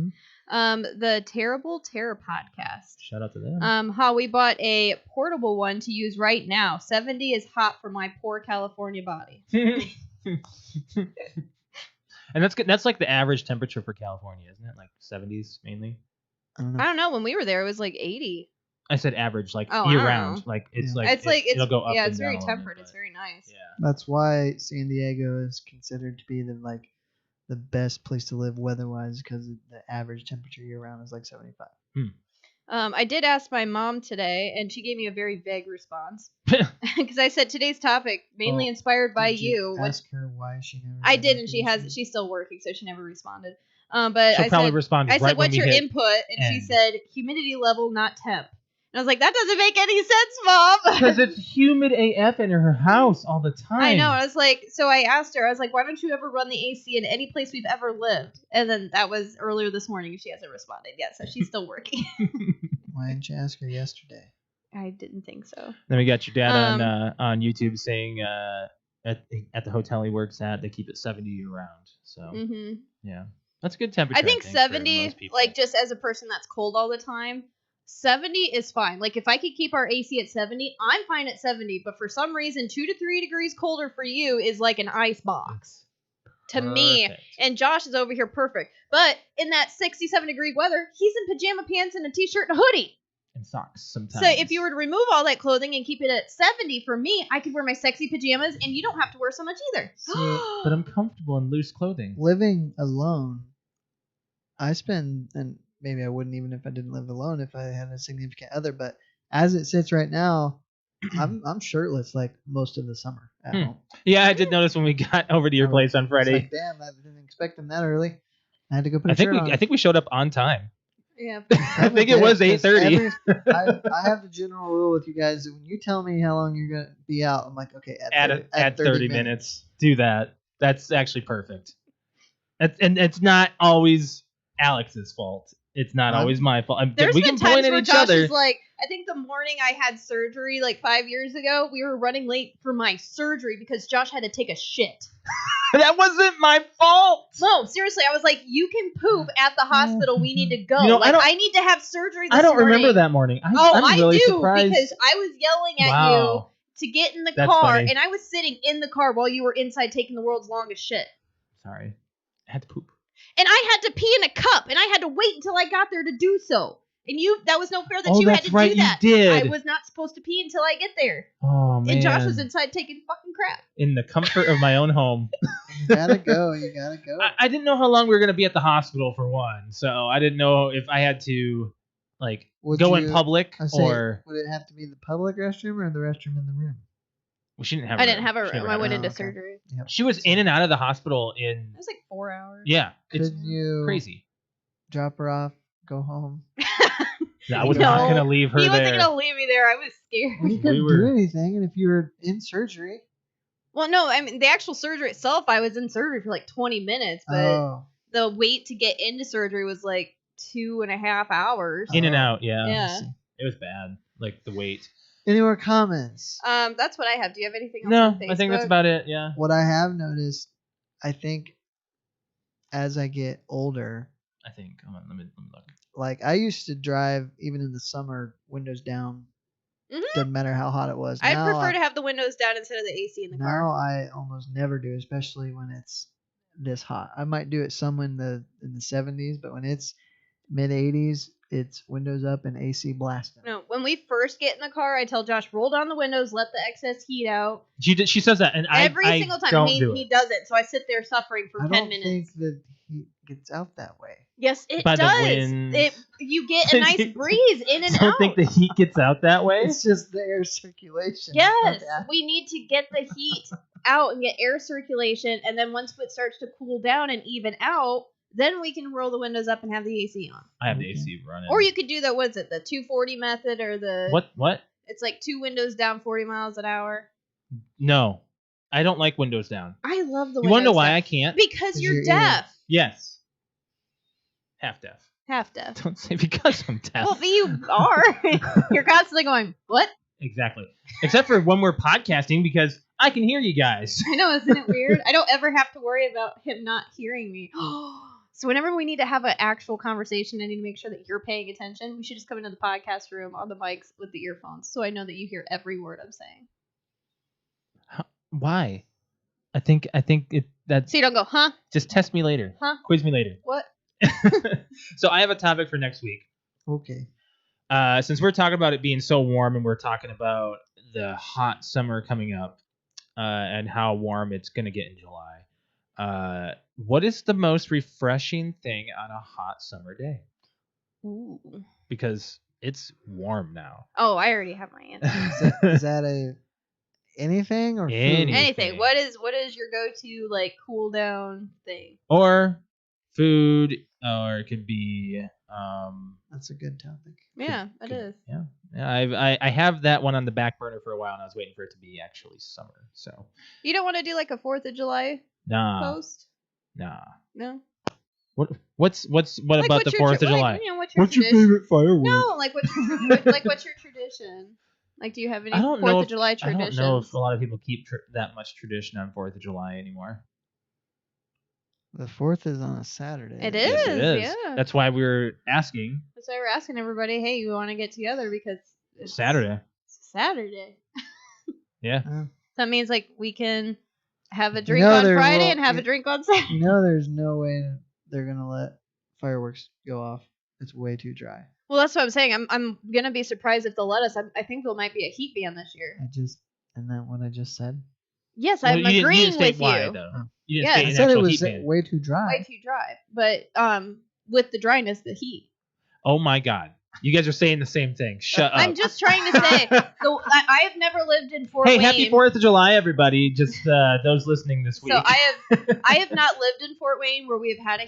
The Terrible Terror podcast. Shout out to them. How we bought a portable one to use right now. 70 is hot for my poor California body. And that's good. That's like the average temperature for California, isn't it? Like 70s mainly. I don't know. I don't know. When we were there, it was like 80. I said average, like Oh, year I don't round. know. Like it's Yeah. like it'll go up. Yeah, and it's down very a little temperate. bit, It's very nice. Yeah. That's why San Diego is considered to be the best place to live weather-wise, because the average temperature year-round is like 75. I did ask my mom today, and she gave me a very vague response. Because I said today's topic, mainly inspired by Did you. ask her why she never. I didn't. She's still working, so she never responded. But She'll probably respond I right said, when what's we your hit input? And she end. said, humidity level, not temp. And I was like, that doesn't make any sense, Mom. Because it's humid AF in her house all the time. I know. I was like, so I asked her, I was like, why don't you ever run the AC in any place we've ever lived? And then that was earlier this morning, and she hasn't responded yet, so she's still working. Why didn't you ask her yesterday? I didn't think so. Then we got your dad on YouTube saying at the hotel he works at, they keep it 70 year round. So yeah, that's a good temperature. I think for 70, most people. like just as a person that's cold all the time, 70 is fine. Like if I could keep our AC at 70, I'm fine at 70. But for some reason, 2 to 3 degrees colder for you is like an ice box to me. Perfect. And Josh is over here perfect. But in that 67-degree weather, he's in pajama pants and a t-shirt and a hoodie. And socks sometimes. So if you were to remove all that clothing and keep it at 70 for me, I could wear my sexy pajamas and you don't have to wear so much either. But I'm comfortable in loose clothing. Living alone, I spend, and maybe I wouldn't even if I didn't live alone, if I had a significant other, but as it sits right now, I'm shirtless like most of the summer at home. Yeah, I did notice when we got over to your place on Friday. It's like, damn, I didn't expect them that early. I had to go put a shirt on. I think we showed up on time. Yeah. I think it was 8:30. I have the general rule with you guys that when you tell me how long you're gonna be out, I'm like, okay, at 30 minutes. Do that. That's actually perfect. And it's not always Alex's fault. It's not always my fault. There's we been can point times at where each Josh other. is like, I think the morning I had surgery like 5 years ago, we were running late for my surgery because Josh had to take a shit. That wasn't my fault. No, seriously, I was like, you can poop at the hospital. We need to go. You know, like, I need to have surgery this I don't morning. remember that morning. I'm I really do surprised. because I was yelling at you to get in the That's car, funny. and I was sitting in the car while you were inside taking the world's longest shit. Sorry. I had to poop. And I had to pee in a cup, and I had to wait until I got there to do so. And that was no fair that you had to do that. You did. I was not supposed to pee until I get there. Oh, man. And Josh was inside taking fucking crap. In the comfort of my own home. You gotta go. I didn't know how long we were going to be at the hospital for one, so I didn't know if I had to, like, go in public or... Would it have to be the public restroom or the restroom in the room? Well, she didn't have I didn't have a she never room. I had went a into okay. surgery. Yep. She was in and out of the hospital in... It was like 4 hours. Yeah, it's Could you crazy. drop her off, go home? I was not going to leave her He there. wasn't going to leave me there. I was scared. Well, you couldn't do anything, and if you were in surgery... Well, no, I mean, the actual surgery itself, I was in surgery for like 20 minutes, but the wait to get into surgery was like 2.5 hours. In and out, yeah. Yeah. It was bad, like the wait. Any more comments? That's what I have. Do you have anything else No, on Facebook? I think that's about it, yeah. What I have noticed, I think, as I get older... I think. Hold on, let me look. Like, I used to drive, even in the summer, windows down. Mhm. Doesn't matter how hot it was. I'd Now prefer to have the windows down instead of the AC in the car. Now I almost never do, especially when it's this hot. I might do it some in the 70s, but when it's mid 80s, it's windows up and AC blasting. No, when we first get in the car, I tell Josh, roll down the windows, let the excess heat out. She says that, and Every I single time. don't He, do he it. does it, so I sit there suffering for I 10 don't minutes. think the heat gets out that way. Yes, it By the does. wind. You get a nice breeze in and I don't out. think the heat gets out that way. It's just the air circulation. Yes, Okay. we need to get the heat out and get air circulation, and then once it starts to cool down and even out, then we can roll the windows up and have the AC on. I have the AC running. Or you could do the 240 method or the What? It's like 2 windows down, 40 miles an hour. No, I don't like windows down. I love the windows You want to know why down. I can't? Because you're your deaf. Yes. Half deaf. Half deaf. Don't say because I'm deaf. Well, you are. You're constantly going, what? Exactly. Except for when we're podcasting, because I can hear you guys. I know, isn't it weird? I don't ever have to worry about him not hearing me. So whenever we need to have an actual conversation, I need to make sure that you're paying attention. We should just come into the podcast room on the mics with the earphones, so I know that you hear every word I'm saying. Why? I think that's... So you don't go, huh? Just test me later. Huh? Quiz me later. What? So I have a topic for next week. Okay. Since we're talking about it being so warm and we're talking about the hot summer coming up and how warm it's going to get in July, what is the most refreshing thing on a hot summer day? Ooh. Because it's warm now. Oh, I already have my answer. Is that a anything or food? Anything. What is your go-to like cool down thing? Or food, or it could be... That's a good topic. Yeah, it is. Yeah, I have that one on the back burner for a while, and I was waiting for it to be actually summer. So You don't want to do like a 4th of July nah, post? nah. No. What about Like, the 4th of July? Like, what's your tradition? favorite firework? No, like what's your tradition? Like, do you have any I don't 4th know of July I traditions? don't know if a lot of people keep that much tradition on 4th of July anymore. The 4th is on a Saturday. It Yes, it is. yeah. That's why we were asking. That's why we're asking everybody, hey, you want to get together because it's Saturday. Saturday. Yeah. That means like we can have a You drink know on there Friday will- and have a drink on Saturday. You know, there's no way they're gonna let fireworks go off. It's way too dry. Well, that's what I'm saying. I'm gonna be surprised if they'll let us. I think there might be a heat ban this year. Isn't that what I just said? Yes, Well, I'm you didn't agreeing state with why, you. though. Oh. You didn't Yes. state I an said it actual was heat ban. way too dry. Way too dry, but with the dryness, the heat. Oh my God. You guys are saying the same thing. Shut up. I'm just trying to say. So I have never lived in Fort Hey, Wayne. happy 4th of July, everybody. Just those listening this week. So I have not lived in Fort Wayne where we've had a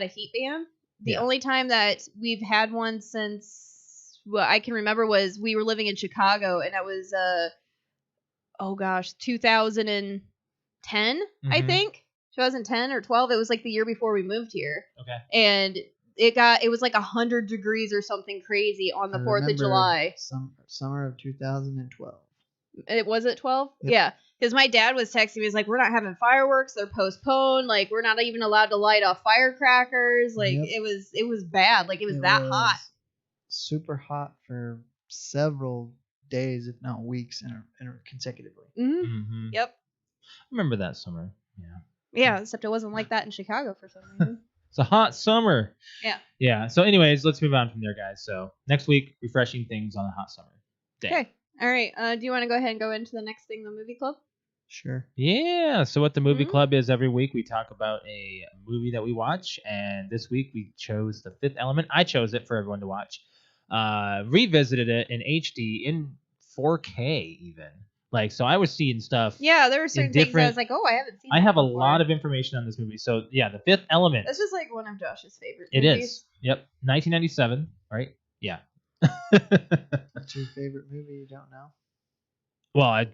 heat ban. The Yeah. only time that we've had one since I can remember was we were living in Chicago, and that was 2010, I Mhm. think 2010 or 12. It was like the year before we moved here, Okay. and it was like 100 degrees or something crazy on the I 4th of remember July. Summer of 2012. It was at 12? Yep. Yeah. Because my dad was texting me. He's like, we're not having fireworks. They're postponed. Like, we're not even allowed to light off firecrackers. Like, Yep. it was bad. Like, it was that hot. Super hot for several days, if not weeks, consecutively. Mm-hmm. Yep. Remember that summer? Yeah. Yeah, except it wasn't like that in Chicago for some reason. It's a hot summer. Yeah. Yeah. So, anyways, let's move on from there, guys. So next week, refreshing things on a hot summer day. Okay. All right. Do you want to go ahead and go into the next thing, the movie club? Sure. Yeah. So what the movie Mhm. club is, every week we talk about a movie that we watch, and this week we chose The Fifth Element. I chose it for everyone to watch. Revisited it in HD in 4K even. Like, so I was seeing stuff. Yeah, there were certain things I different- was like, oh, I haven't seen. I that have a before. lot of information on this movie. So yeah, The Fifth Element. This is like one of Josh's favorite. It movies. is. Yep. 1997. Right. Yeah. What's your favorite movie? You don't know? Well,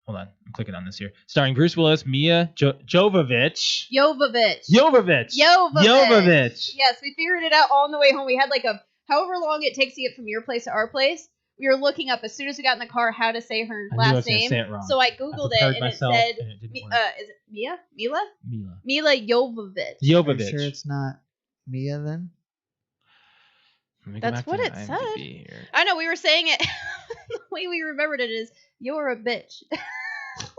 hold on. I'm clicking on this here. Starring Bruce Willis, Mia Jovovich. Jovovich. Jovovich. Yes, we figured it out all on the way home. We had like however long it takes to get from your place to our place. We were looking up as soon as we got in the car how to say her I knew I last was gonna name. say it wrong. So I googled it prepared and myself, it said, and it didn't work. is it Mia? Mila Mila Jovovich. Are you Jovovich. sure it's not Mia then? Let me go That's back what to it IMDb said. here. I know we were saying it. The way we remembered it is you're a bitch.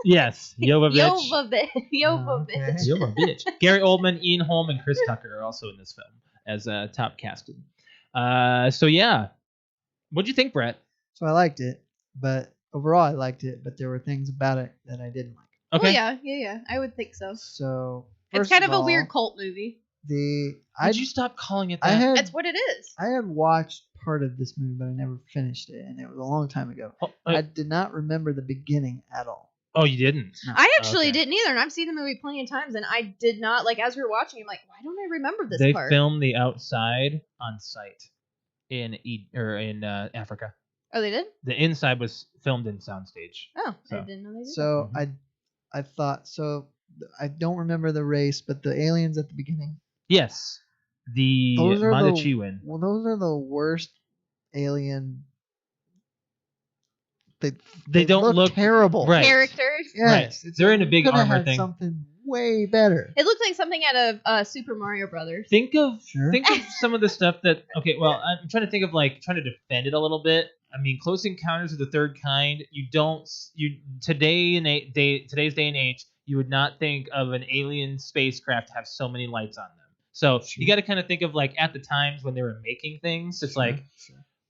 Yes, Jovovich. Jovovich. okay. Jovovich. Gary Oldman, Ian Holm, and Chris Tucker are also in this film as top casted. So yeah, what'd you think, Brett? So I liked it, but overall I liked it, but there were things about it that I didn't like. Okay. Oh, yeah. I would think so. So It's first kind of all, a weird cult movie. I Did you stop calling it that? I had That's what it is. I had watched part of this movie, but I never finished it, and it was a long time ago. Oh, I did not remember the beginning at all. oh, you didn't? No. I actually Okay. didn't either, and I've seen the movie plenty of times, and I did not, like, as we were watching, I'm like, why don't I remember this They part? filmed the outside on site in Africa. Oh, they did? The inside was filmed in soundstage. Oh, So- I didn't know they did. So Mhm. I thought so. I don't remember the race, but the aliens at the beginning. Yes, the Those are the Mandachiwan. well, those are the worst alien. They don't look- terrible. right. Characters. Yes, Right. it's They're like in a we big coulda armor had thing. Something way better. It looked like something out of Super Mario Brothers. Think of Sure. some of the stuff that. Okay, well, I'm trying to think of trying to defend it a little bit. I mean, Close Encounters of the Third Kind. Today's day and age, you would not think of an alien spacecraft have so many lights on them. So you got to kind of think of at the times when they were making things. It's Sure.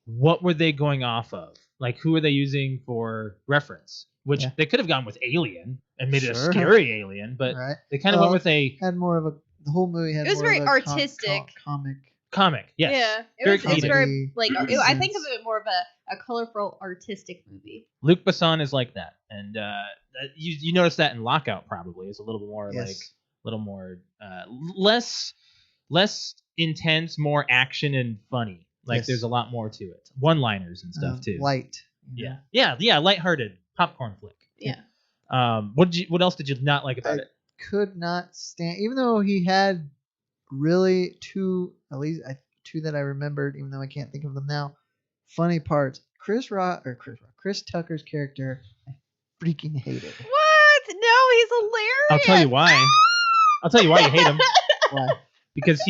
what were they going off of? Like, who are they using for reference? Which Yeah. they could have gone with Alien and made it a Sure. scary alien, but right. they kind of Well, went with a Had more of a the whole movie had It was more very of a artistic. comic. comic. Yes. Yeah. Very It's comedic. very, like, I think of sense. it more of a colorful, artistic movie. Luc Besson is like that, and you notice that in Lockout probably. It's a little more Yes. less intense, more action and funny. Like Yes. there's a lot more to it. One-liners and stuff too. Light. you know. Yeah, lighthearted popcorn flick. Yeah. What else did you not like about it? Could not stand, even though he had really two that I remembered, even though I can't think of them now. Funny parts. Chris Tucker's character, I freaking hated. What? No, he's hilarious. I'll tell you why. I'll tell you why you hate him. Why? Because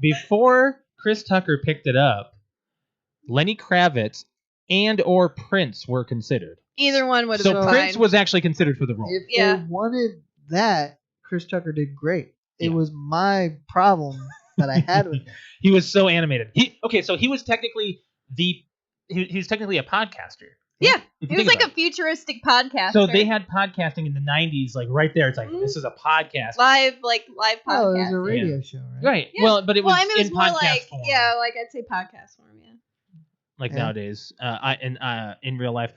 before Chris Tucker picked it up, Lenny Kravitz and or Prince were considered. Either one would have So been Prince fine. was actually considered for the role. If Yeah. they wanted that, Chris Tucker did great. It Yeah. was my problem that I had with him. He was so animated. So he was technically he was technically a podcaster. Yeah, If It you was think like about a futuristic podcast. So they had podcasting in the 90s, like right there. It's like, Mhm. this is a podcast. live Oh, it podcast. was a radio show, right? Right. Yeah. Well, but it was Well, I mean, it was in more podcast like form. like I'd say podcast form. Yeah. Like Yeah. nowadays, in real life.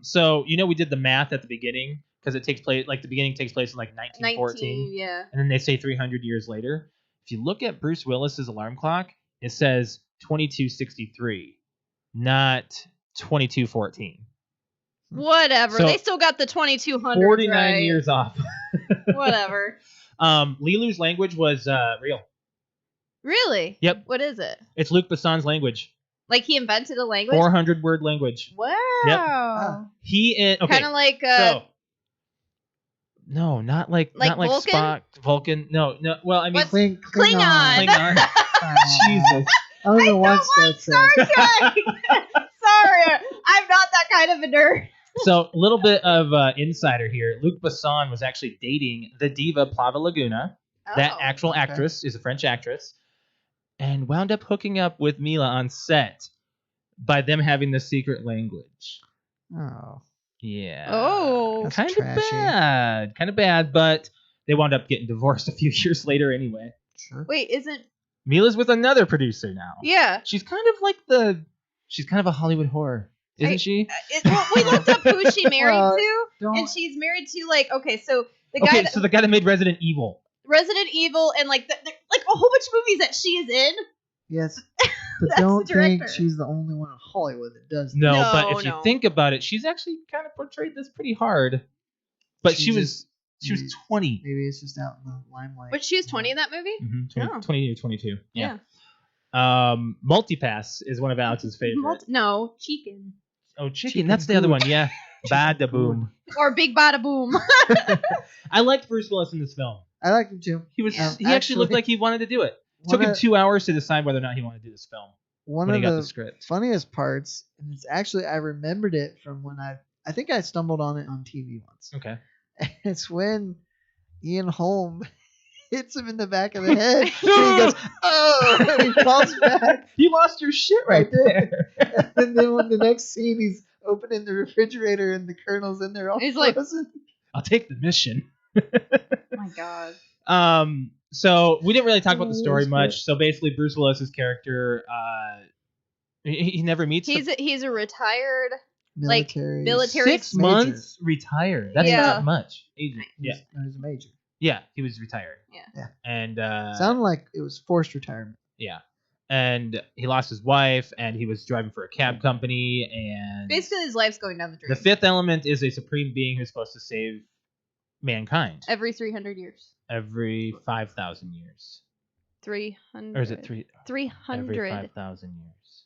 So we did the math at the beginning because it takes place the beginning takes place in 1914, Yeah. and then they say 300 years later. If you look at Bruce Willis's alarm clock, it says 2263, not 2214. Whatever. So, They still got the 2200. 49 right? years off. Whatever. Lilu's language was real. Really? Yep. What is it? It's Luc Besson's language. Like he invented a language? 400 word language. Wow. Okay. Kind of like So, no, not like Vulcan? Spock, Vulcan. No. Well, I mean, What's- Klingon. Klingon. Jesus. I don't know what Star Trek. Sorry, I'm Lavender. So, a little bit of insider here. Luc Besson was actually dating the diva Plava Laguna. That Oh. actual actress is a French actress, and wound up hooking up with Mila on set by them having the secret language. Oh. Yeah. Oh. That's Kind of trashy. bad. Kind of bad, but they wound up getting divorced a few years later anyway. Sure. Wait, isn't... Mila's with another producer now. Yeah. She's kind of a Hollywood whore, isn't she? Well, we looked up who she married Well, to, don't- and she's married to, like, okay, so the guy Okay, that, so the guy that made Resident Evil. Resident Evil, and, like, like a whole bunch of movies that she is in. Yes. But That's don't the think director. she's the only one in Hollywood that does that. No, No, but if you no. think about it, she's actually kind of portrayed this pretty hard. But she was 20. Maybe it's just out in the limelight. But she was 20 in that movie? Mm-hmm, 20, Oh. 20 or 22. Yeah. Multipass is one of Alex's favorites. No, Chicken. Oh, Chicken. Chicken That's the other Boom. one. Yeah. Bada Boom. Or Big Bada Boom. I liked Bruce Willis in this film. I like him too. He Yeah. actually looked like he wanted to do it. Took him 2 hours to decide whether or not he wanted to do this film One when he of got the the script. funniest parts, and it's actually I remembered it from when I think I stumbled on it on TV once. Okay. It's when Ian Holm hits him in the back of the head. And he goes, "Oh!" and he falls back. You lost your shit right there. And then when the next scene, he's opening the refrigerator and the Colonel's in there all He's like- frozen. I'll take the mission. Oh my god. So we didn't really talk about the story That's much. great. So basically, Bruce Willis's character, he never meets. He's a retired, like, Military. military- 6 Major. months retired. That's Yeah. not much. Yeah, He was a major. yeah, he was retired. Yeah. Yeah. And Sounded like it was forced retirement. yeah, and he lost his wife, and he was driving for a cab company, and basically his life's going down the drain. the fifth element is a supreme being who's supposed to save mankind Every 300 years. every 5,000 years, 300. or is it every 300. 5,000 years?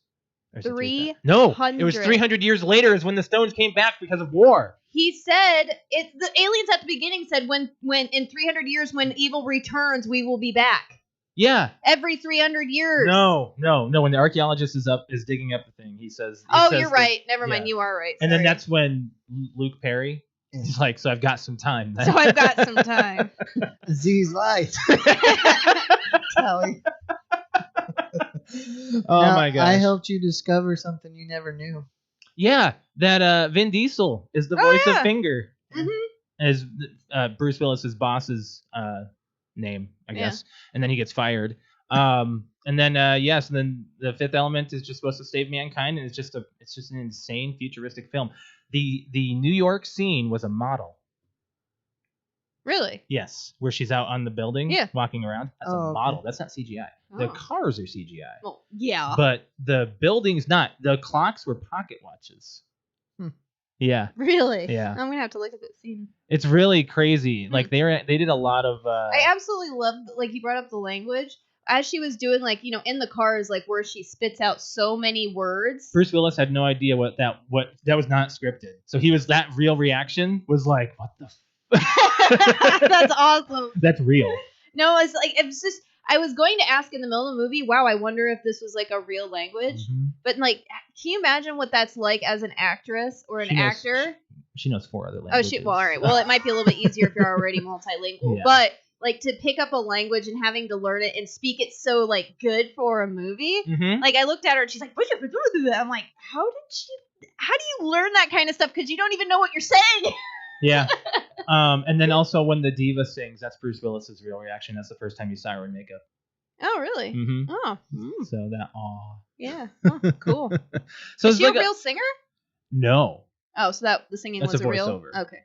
Or is it 300. 3,000? No, it was 300 years later is when the stones came back because of war. He said the aliens at the beginning said when in 300 years when evil returns we will be back. Yeah. Every 300 years. No. When the archaeologist is digging up the thing, he says. You're right. Never mind. yeah. You are right. And then Sorry. that's when Luke Perry, he's like, so I've got some time. So I've got some time. Z's light. Tally. Oh Now, my gosh. I helped you discover something you never knew. Yeah, that Vin Diesel is the Oh, voice yeah. of Finger. Mhm. As Bruce Willis's boss's name, I Yeah. guess. And then he gets fired. And then so then the fifth element is just supposed to save mankind, and it's just an insane futuristic film. The New York scene was a model. Really? Yes, where she's out on the building, Yeah. walking around. That's Oh, a okay. model. That's not CGI. The Oh. cars are CGI, Well, yeah. but the building's not. The clocks were pocket watches. Hmm. Yeah, Really? Yeah. I'm gonna have to look at that scene. it's really crazy. Like they did a lot of. I absolutely love, like, he brought up the language as she was doing, like, in the cars, like, where she spits out so many words. Bruce Willis had no idea what that was not scripted. So that real reaction was like, what the. That's awesome. That's real. No, it's just, I was going to ask in the middle of the movie, wow, I wonder if this was, like, a real language. Mhm. But, like, can you imagine what that's like as an actress or an She knows- actor? She knows 4 other Oh, languages. well, all right. Well, it might be a little bit easier if you're already multilingual. Yeah. But, like, to pick up a language and having to learn it and speak it so, like, good for a movie. Mhm. Like, I looked at her and she's like, I'm like, how do you learn that kind of stuff? Because you don't even know what you're saying. Yeah. And then also when the diva sings, that's Bruce Willis's real reaction. That's the first time you saw her in makeup. Oh, really? Mm-hmm. Oh, So that aw. yeah. Oh, cool. So Is it's she like a real singer? No. Oh, so the singing That's was a real? voiceover. Okay.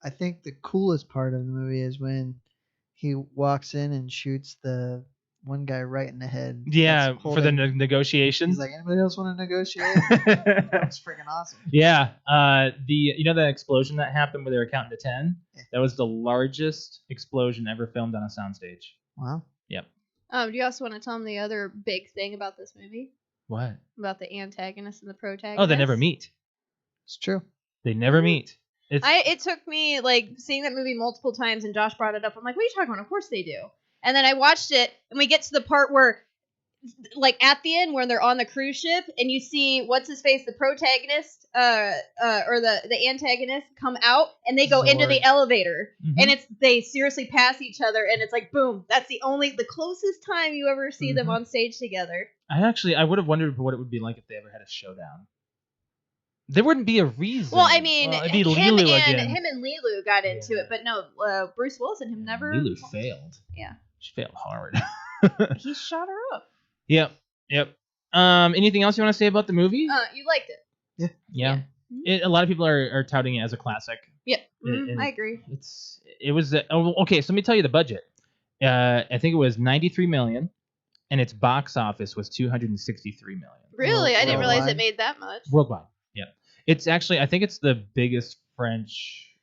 I think the coolest part of the movie is when he walks in and shoots the one guy right in the head. Yeah, that's for the holding- negotiations. He's like, anybody else want to negotiate? That's freaking awesome. Yeah. The explosion that happened where they were counting to 10? That was the largest explosion ever filmed on a soundstage. Wow. Yep. Do you also want to tell them the other big thing about this movie? What? About the antagonist and the protagonist? Oh, they never meet. It's true. They never meet. It took me, like, seeing that movie multiple times, and Josh brought it up. I'm like, what are you talking about? Of course they do. And then I watched it, and we get to the part where like at the end when they're on the cruise ship and you see what's his face, the protagonist, or the antagonist come out and they go into the Zorg. elevator Mhm. and they seriously pass each other and it's like boom, that's the closest time you ever see them Mhm. on stage together. I would have wondered what it would be like if they ever had a showdown. There wouldn't be a reason. Well, I mean, it'd be him Lilu and again. Lilu got into Yeah. it, but no, Bruce Willis and him never. Lilu failed. Yeah. She failed hard. He shot her up. Yep. Anything else you want to say about the movie? You liked it. Yeah. Yeah. A lot of people are touting it as a classic. Yep. And I agree. It was okay. So let me tell you the budget. I think it was 93 million, and its box office was 263 million Really, I didn't realize it Worldwide. made that much. worldwide. Yeah, it's actually I think it's the biggest French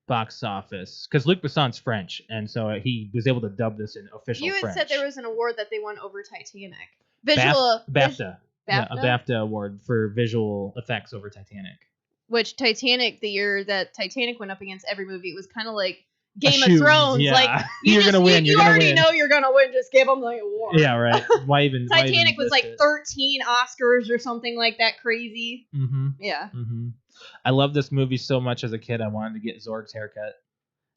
box office because Luc Besson's French, and so he was able to dub this in official You had French. said there was an award that they won over Titanic. BAFTA. Yeah, a BAFTA? BAFTA award for visual effects over Titanic. Which Titanic, the year that Titanic went up against every movie, it was kind of like Game of shoot, Thrones. yeah. Like You're gonna win, You you're gonna already win. know you're gonna win. Just give them the award. Yeah, right. Why even? Titanic was like 13 Oscars or something like that. Crazy. Mm-hmm. Yeah. Mm-hmm. I love this movie so much as a kid. I wanted to get Zorg's haircut.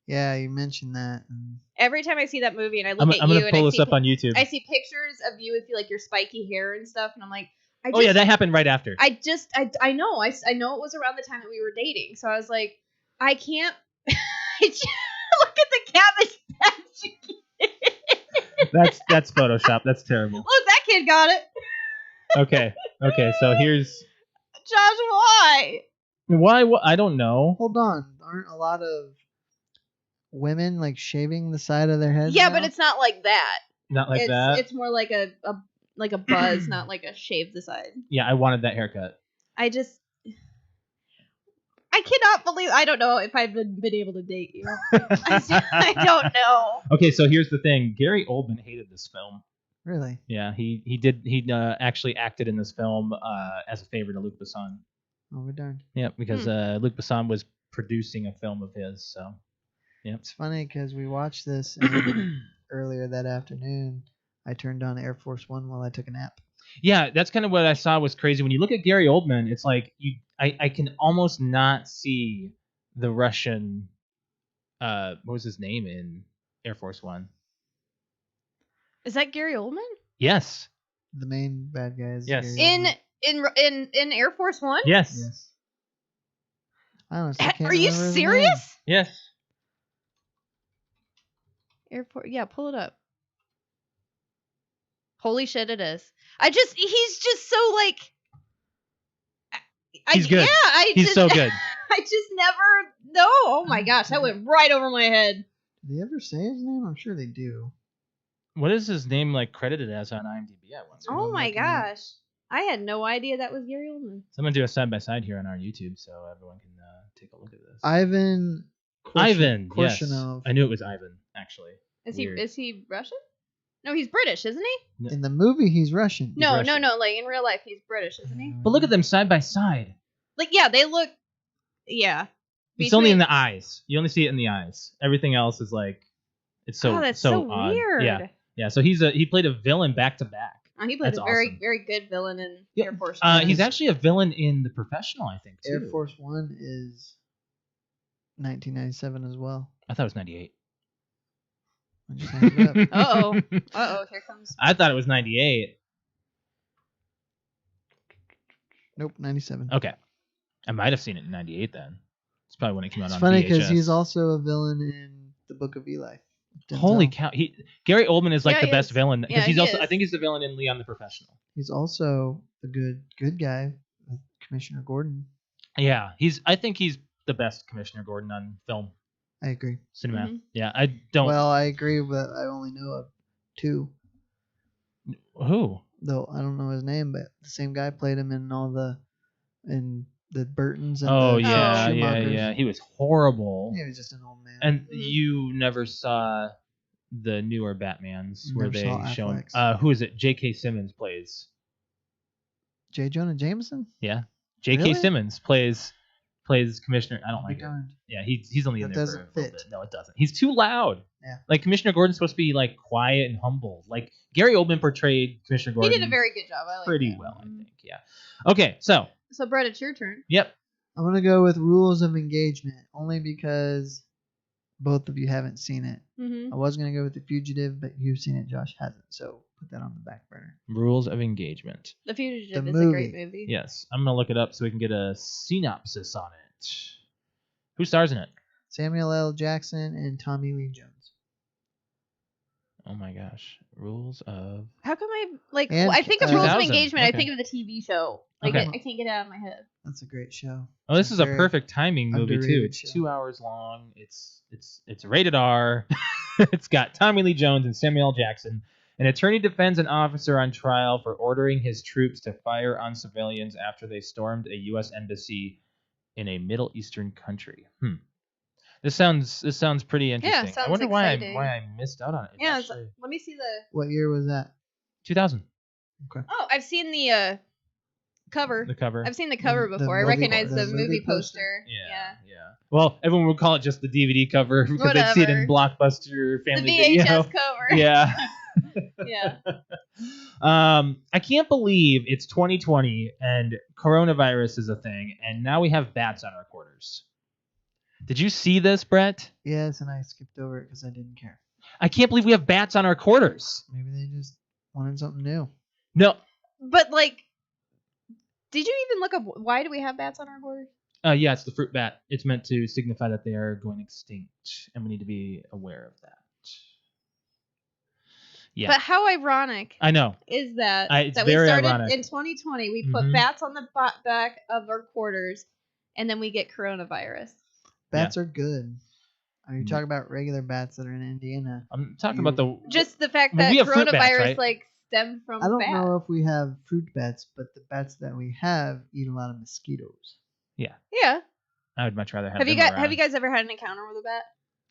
Yeah, you mentioned that. And Every time I see that movie and I I'm look at gonna you and pull I this see up on YouTube. I see pictures of you with like your spiky hair and stuff, and I'm like, Oh yeah, that happened right after. I know it was around the time that we were dating, so I was like, I can't. Look at the cabbage patch. That's Photoshop. That's terrible. Look, that kid got it. Okay. So here's Josh, why? why. I don't know. hold on, aren't a lot of women like shaving the side of their heads? Yeah, now? but it's not like that. Not like it's, that. It's more like a buzz, not like a shave the side. Yeah, I wanted that haircut. I cannot believe. I don't know if I've been able to date you. I don't know. Okay, so here's the thing. Gary Oldman hated this film. Really. Yeah, he actually acted in this film as a favor to Luc Besson. Oh, we're darned. Yeah, because Luc Besson was producing a film of his. So, yeah. It's funny because we watched this and earlier that afternoon. I turned on Air Force One while I took a nap. Yeah, that's kind of what I saw was crazy. When you look at Gary Oldman, it's like I can almost not see the Russian. What was his name in Air Force One? Is that Gary Oldman? Yes. The main bad guy is Yes. Gary Oldman. In Air Force One? Yes. Yes. I honestly can't Are you remember his serious? name. Yes. Airport. Yeah, pull it up. Holy shit, it is. He's just so like. He's good. Yeah, He's so good. I just never. No. Oh my gosh, that went right over my head. Did they ever say his name? I'm sure they do. What is his name like credited as on IMDb? I wonder. Oh my looking at it. gosh, I had no idea that was Gary Oldman. So I'm gonna do a side by side here on our YouTube so everyone can take a look at this. Ivan. Yes. Korshunov. I knew it was Ivan actually. Is Weird. he Russian? No, he's British, isn't he? In the movie, he's Russian. No, Russian. no. Like in real life, he's British, isn't he? But look at them side by side. Like yeah, they look. Yeah. It's only in the eyes. You only see it in the eyes. Everything else is like, it's so Oh, that's so so odd. weird. Yeah. So he played a villain back to back. He played That's a very, awesome. very good villain in Yeah. Air Force. He's actually a villain in The Professional, I think. Too. Air Force One is 1997 as well. I thought it was 98. I just looked it up. Uh-oh, here comes. I thought it was 98. Nope, 97. Okay. I might have seen it in 98 then. It's probably when it came out It's on funny VHS. because he's also a villain in The Book of Eli. Denzel. Holy cow! Gary Oldman is like Yeah, the he best is. villain because Yeah, he's he also is. I think he's the villain in Leon the Professional. He's also the good guy with Commissioner Gordon. Yeah, I think he's the best Commissioner Gordon on film I agree. cinema. Mhm. Yeah, I don't. Well, I agree, but I only know of two. Who? Though I don't know his name, but the same guy played him in the Burtons and Oh the yeah, Schumachers. yeah. He was horrible. He was just an old man. And Mhm. you never saw the newer Batmans where Never they saw show him. Affleck's. Who is it? J.K. Simmons plays. J. Jonah Jameson? Yeah, J.K. Really? Simmons plays plays Commissioner. I don't Be like it. darned. Yeah, he's only in That there for a doesn't little fit. bit. No, it doesn't. He's too loud. Yeah. Like Commissioner Gordon's supposed to be like quiet and humble. Like Gary Oldman portrayed Commissioner He Gordon did a very good job. I like pretty that. well, I think. Yeah. Okay, so So Brett, it's your turn. yep. I'm gonna go with Rules of Engagement only because both of you haven't seen it. Mm-hmm. I was gonna go with The Fugitive, but you've seen it. Josh hasn't, so put that on the back burner. Rules of Engagement. The Fugitive The is a great movie. movie. Yes, I'm gonna look it up so we can get a synopsis on it. Who stars in it? Samuel L. Jackson and Tommy Lee Jones. Oh my gosh, Rules of. How come I And, I think of Rules of 2000, Engagement. I okay. think of the TV show. Like Okay. I can't get it out of my head. That's a great show. Oh, this is a Very perfect timing movie too. underrated It's show. 2 hours long. It's rated R. It's got Tommy Lee Jones and Samuel L. Jackson. An attorney defends an officer on trial for ordering his troops to fire on civilians after they stormed a U.S. embassy in a Middle Eastern country. This sounds pretty interesting. I sounds wonder exciting. why I missed out on it. It's Yeah, actually let me see the. What year was that? 2000. Oh, I've seen the cover. The cover. I've seen the cover The before. I movie- recognize the the movie movie poster? poster. Yeah. Well, everyone would call it just the DVD cover because they'd see it in Blockbuster The Family VHS Video. cover. Yeah. Yeah. I can't believe it's 2020 and coronavirus is a thing, and now we have bats on our quarters. Did you see this, Brett? Yes, and I skipped over it because I didn't care. I can't believe we have bats on our quarters. Maybe they just wanted something new. No. But like, did you even look up why do we have bats on our quarters? Yeah, it's the fruit bat. It's meant to signify that they are going extinct, and we need to be aware of that. Yeah. But how ironic I know. is that It's that we very started ironic. in 2020, we put Mhm. bats on the back of our quarters, and then we get coronavirus. Bats are good. Are you Mm. talking about regular bats that are in Indiana? I'm talking about the. Just the fact Well, that we have fruit coronavirus bats, right? like stemmed from I don't bats. know if we have fruit bats, but the bats that we have eat a lot of mosquitoes. Yeah. I would much rather have. Have you them guys around. ever had an encounter with a bat?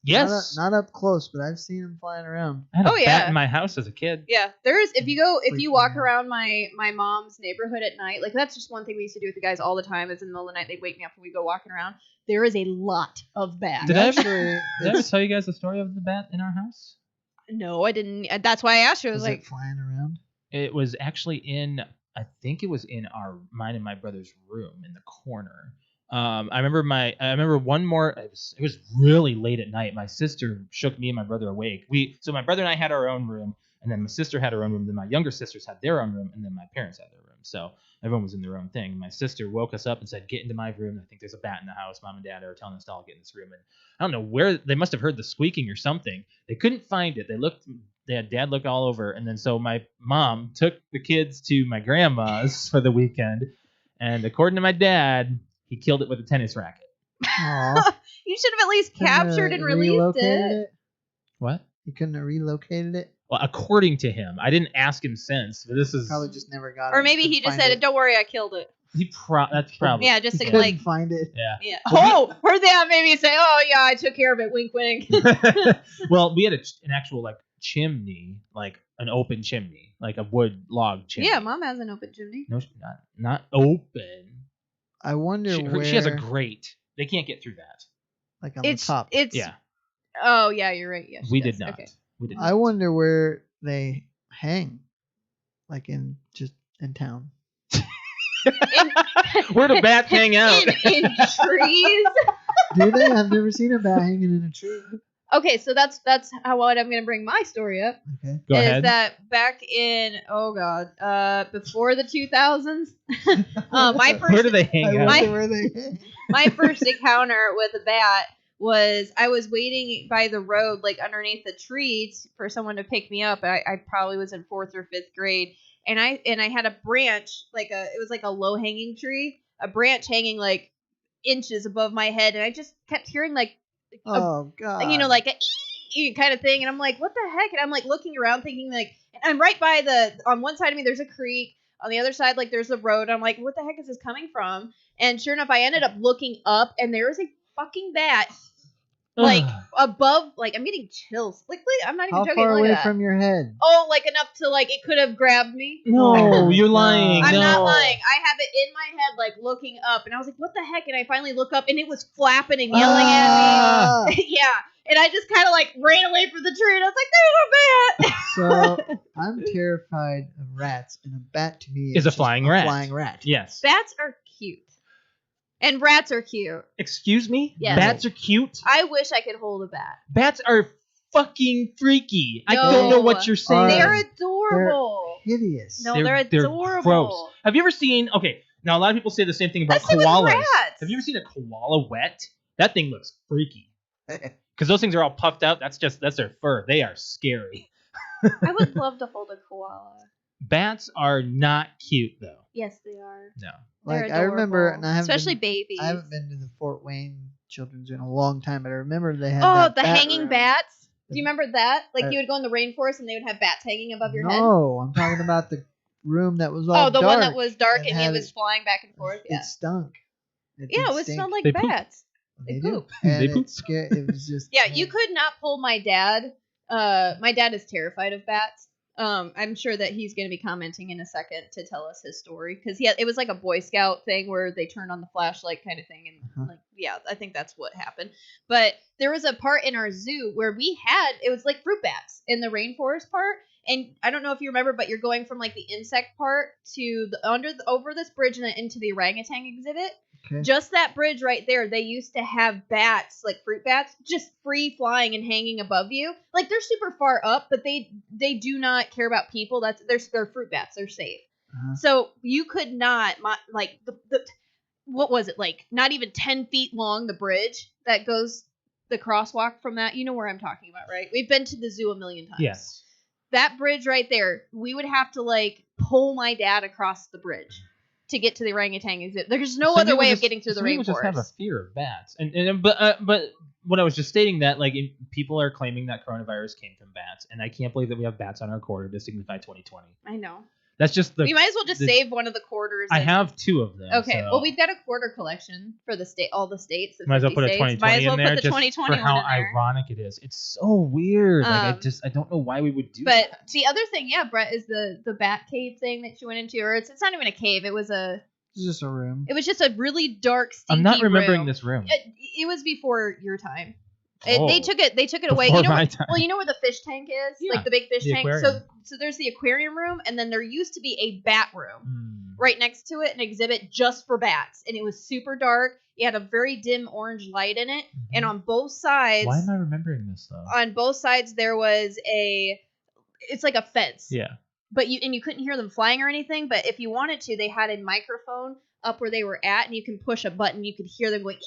Yes. Not up close, but I've seen them flying around. I had a Oh, bat yeah. in my house as a kid. Yeah, there's if you Freak walk me out. around my mom's neighborhood at night, like that's just one thing we used to do with the guys all the time. Is in the middle of the night they'd wake me up and we go walking around. There is a lot of bats. Did I ever- Actually, Did I ever tell you guys the story of the bat in our house? No, I didn't. That's why I asked you. I was was like, it flying around? It was actually I think it was in mine and my brother's room in the corner. I remember one more. It was really late at night. My sister shook me and my brother awake. So my brother and I had our own room, and then my sister had her own room. Then my younger sisters had their own room, and then my parents had their room. So everyone was in their own thing. My sister woke us up and said, "Get into my room. I think there's a bat in the house." Mom and Dad are telling us to all get in this room, and I don't know where they must have heard the squeaking or something. They couldn't find it. They had Dad look all over, and then so my mom took the kids to my grandma's for the weekend, and according to my dad, he killed it with a tennis racket. Aw. you should have at least captured and released relocated it. What? You couldn't have relocated it? Well, according to him, I didn't ask him since, but this is Probably just never got it. Or maybe he just said, "Don't worry, I killed it." that's probably Yeah, just He to, couldn't like, find it. yeah. yeah. Oh, or that made me say, "Oh yeah, I took care of it." Wink, wink. Well, we had an actual like chimney, like an open chimney, like a wood log chimney. Yeah, Mom has an open chimney. No, not open. I wonder where. She has a grate. They can't get through that. like on the top. It's. Yeah, Oh yeah, you're right. Yes, we did not. Okay. We did. I not. wonder where they hang, like in town. Where do bats hang out? in trees. Do they? I've never seen a bat hanging in a tree. Okay, so that's how what I'm gonna bring my story up. Okay. Go is ahead. that back in before the 2000s, my Where first do they hang I out? wonder where they hang. my first encounter with a bat was I was waiting by the road, like underneath the tree, for someone to pick me up. I probably was in 4th or 5th grade, and I had a branch, it was like a low hanging tree, a branch hanging like inches above my head, and I just kept hearing like Oh God. like a ee kind of thing, and I'm like, what the heck? And I'm like looking around, thinking like, and I'm right by on one side of me there's a creek, on the other side like there's a road. I'm like, what the heck is this coming from? And sure enough, I ended up looking up, and there was a fucking bat like above, like I'm getting chills. Like I'm not even How joking. far Look away at that. from your head? Oh, like enough to like it could have grabbed me. No, Oh, you're God. lying. I'm no. not lying. I have it in my head, like looking up, and I was like, "What the heck?" And I finally look up, and it was flapping and yelling Ah! at me. Yeah, and I just kind of like ran away from the tree, and I was like, "There's a bat." So I'm terrified of rats, and a bat to me Is a just flying rat. Flying rat. Yes. Bats are cute, and rats are cute. Excuse me? Yes. Bats are cute? I wish I could hold a bat. Bats are fucking freaky. I No. don't know what you're saying. They're They're adorable. hideous. No, they're adorable. gross. Have you ever seen? Okay, now a lot of people say the same thing about That's the same with koalas. rats. Have you ever seen a koala wet? That thing looks freaky. Because those things are all puffed out. That's their fur. They are scary. I would love to hold a koala. Bats are not cute though. Yes, they are. No. They're Like I remember, adorable. and I haven't especially been, babies. I haven't been to the Fort Wayne Children's in a long time, but I remember they had Oh, that the bat hanging room. bats. Do you remember that? Like Uh, you would go in the rainforest and they would have bats hanging above your head. No, I'm talking about the room that was all Oh, the one that dark was dark and and had it was flying back and forth. Yeah. It stunk. Yeah, it did smelled like They poop. bats. They They do. poop. And They poop. It was just. Yeah, you could not pull my dad. My dad is terrified of bats. I'm sure that he's going to be commenting in a second to tell us his story because it was like a Boy Scout thing where they turned on the flashlight kind of thing, and like yeah, I think that's what happened. But there was a part in our zoo where it was like fruit bats in the rainforest part, and I don't know if you remember, but you're going from like the insect part to over this bridge and then into the orangutan exhibit. Okay. Just that bridge right there, they used to have bats, like fruit bats, just free flying and hanging above you. Like they're super far up, but they do not care about people. They're fruit bats. They're safe. Uh-huh. So you could not like the what was it like? Not even 10 feet long. The bridge that goes the crosswalk from that. You know where I'm talking about, right? We've been to the zoo a million times. Yes. That bridge right there, we would have to like pull my dad across the bridge to get to the orangutan exhibit. There's no other way of getting through the some people rainforest. just have a fear of bats, but what I was just stating that like people are claiming that coronavirus came from bats, and I can't believe that we have bats on our quarter to signify 2020. I know. That's just We might as well just save one of the quarters. I have two of them. Okay, so well we've got a quarter collection for the state, all the states. The might as well 50 put a states. 2020 Might as well in there put the just 2020 for how one in there. ironic it is. It's so weird. Like Um, I don't know why we would do But that. the other thing, yeah, Brett, is the bat cave thing that you went into, or it's not even a cave. It was just a room. just a really dark, stinky I'm not remembering room. this room. It was before your time. Oh. They took it away. Before You know my what, time. well, you know where the fish tank is, Yeah, like the big fish the tank. aquarium. So there's the aquarium room, and then there used to be a bat room Hmm. right next to it, an exhibit just for bats, and it was super dark. It had a very dim orange light in it, and on both sides, Why am I remembering this though? on both sides there was it's like a fence. Yeah. But you couldn't hear them flying or anything. But if you wanted to, they had a microphone up where they were at, and you can push a button. You could hear them going.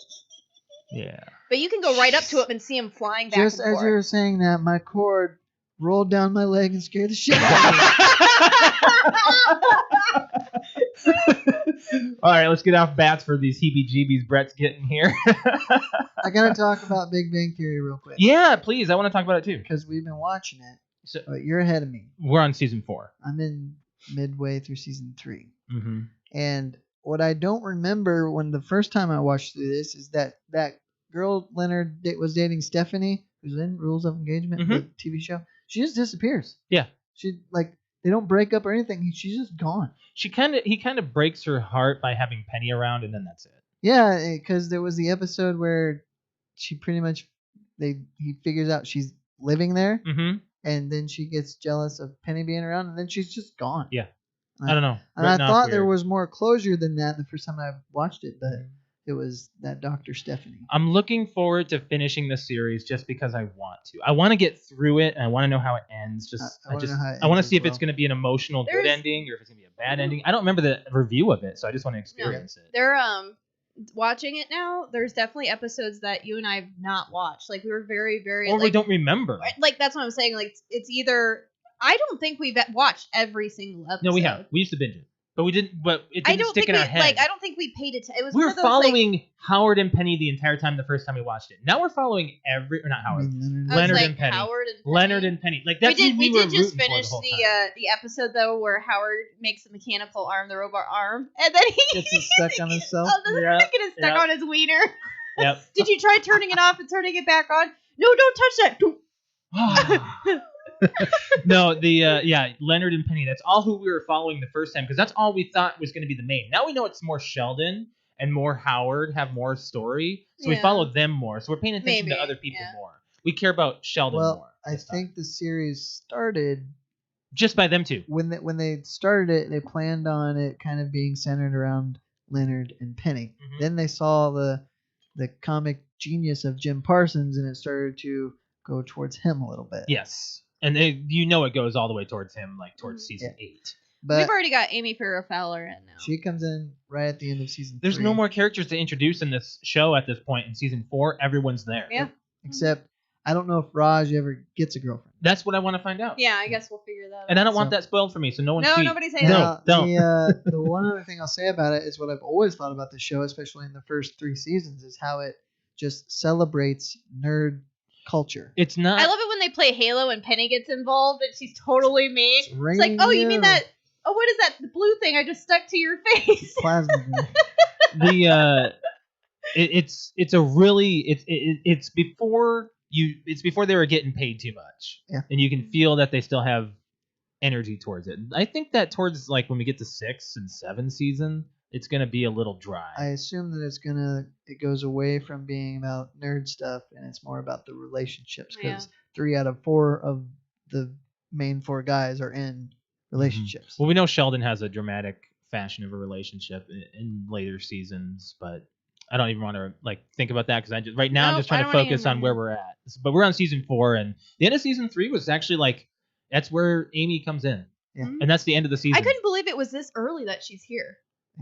Yeah. But you can go right up to them and see them flying back Just and as forth. you were saying that, my cord rolled down my leg and scared the shit out of me. All right, let's get off bats for these heebie-jeebies Brett's getting here. I gotta talk about Big Bang Theory real quick. Yeah, please. I want to talk about it too. Because we've been watching it, So but you're ahead of me. we're on season 4. I'm in midway through season 3. Mm-hmm. And what I don't remember when the first time I watched through this is that girl Leonard was dating Stephanie, who's in Rules of Engagement, the TV show. She just disappears. Yeah. She they don't break up or anything. She's just gone. He kind of breaks her heart by having Penny around, and then that's it. Yeah, because there was the episode where she pretty much he figures out she's living there, Mm-hmm. and then she gets jealous of Penny being around, and then she's just gone. Yeah. I don't know. And Right I now thought it's there weird. was more closure than that the first time I watched it, but it was that Dr. Stephanie. I'm looking forward to finishing the series just because I want to. I want to get through it, and I want to know how it ends. I wanna know how it I want to ends see as if it's well. going to be an emotional good There's- ending or if it's going to be a bad ending. I don't remember the review of it, so I just want to experience it. They're watching it now. There's definitely episodes that you and I have not watched. Like we were very, very Or we don't remember. like that's what I'm saying. Like it's either I don't think we've watched every single episode. No, we have. We used to binge it, but we didn't. But it I didn't don't stick think in our we head. I don't think we paid attention. It was We one were of those, like- following Howard and Penny the entire time the first time we watched it. Now we're following not I Howard. mean, I was Leonard like, and Penny. Howard and Penny. Leonard and Penny. Like we that's did. who We were did just rooting for finish the whole time. the episode though where Howard makes the mechanical arm, the robot arm, and then he Gets it stuck on himself. Oh, the Yeah, freaking is stuck yeah. on his wiener. Yep. Did you try turning it off and turning it back on? No, don't touch that. No, Leonard and Penny. That's all who we were following the first time because that's all we thought was going to be the main. Now we know it's more Sheldon and more Howard have more story, so we Yeah. follow them more. So we're paying attention Maybe, to other people yeah. more. We care about Sheldon Well, more. I this time. think the series started just by them two. when they started it. They planned on it kind of being centered around Leonard and Penny. Mhm. Then they saw the comic genius of Jim Parsons, and it started to go towards him a little bit. Yes, and it goes all the way towards him, like towards season 8. But We've already got Amy Farrah Fowler in now. she comes in right at the end of season There's 3. no more characters to introduce in this show at this point in season 4. Everyone's there. Yeah. Except I don't know if Raj ever gets a girlfriend. That's what I want to find out. Yeah, I guess we'll figure that out. And I don't want So- that spoiled for me, so no one No, tweet. nobody say No, that. don't. The one other thing I'll say about it is what I've always thought about the show, especially in the first 3 seasons, is how it just celebrates nerd culture. It's not. I love it when they play Halo and Penny gets involved and she's totally me. It's like, raining oh, you mean down. that? Oh, what is that? The blue thing I just stuck to your face. Plasma beam. It's a really it's before they were getting paid too much. Yeah. And you can feel that they still have energy towards it. I think that towards like when we get to 6 and 7 season, it's gonna be a little dry. I assume that it goes away from being about nerd stuff and it's more about the relationships because 3 out of 4 of the main 4 guys are in relationships. Well, we know Sheldon has a dramatic fashion of a relationship in later seasons, but I don't even want to like think about that because I'm just trying to focus on where we're at. But we're on season 4, and the end of season 3 was actually like that's where Amy comes in, Yeah. and that's the end of the season. I couldn't believe it was this early that she's here.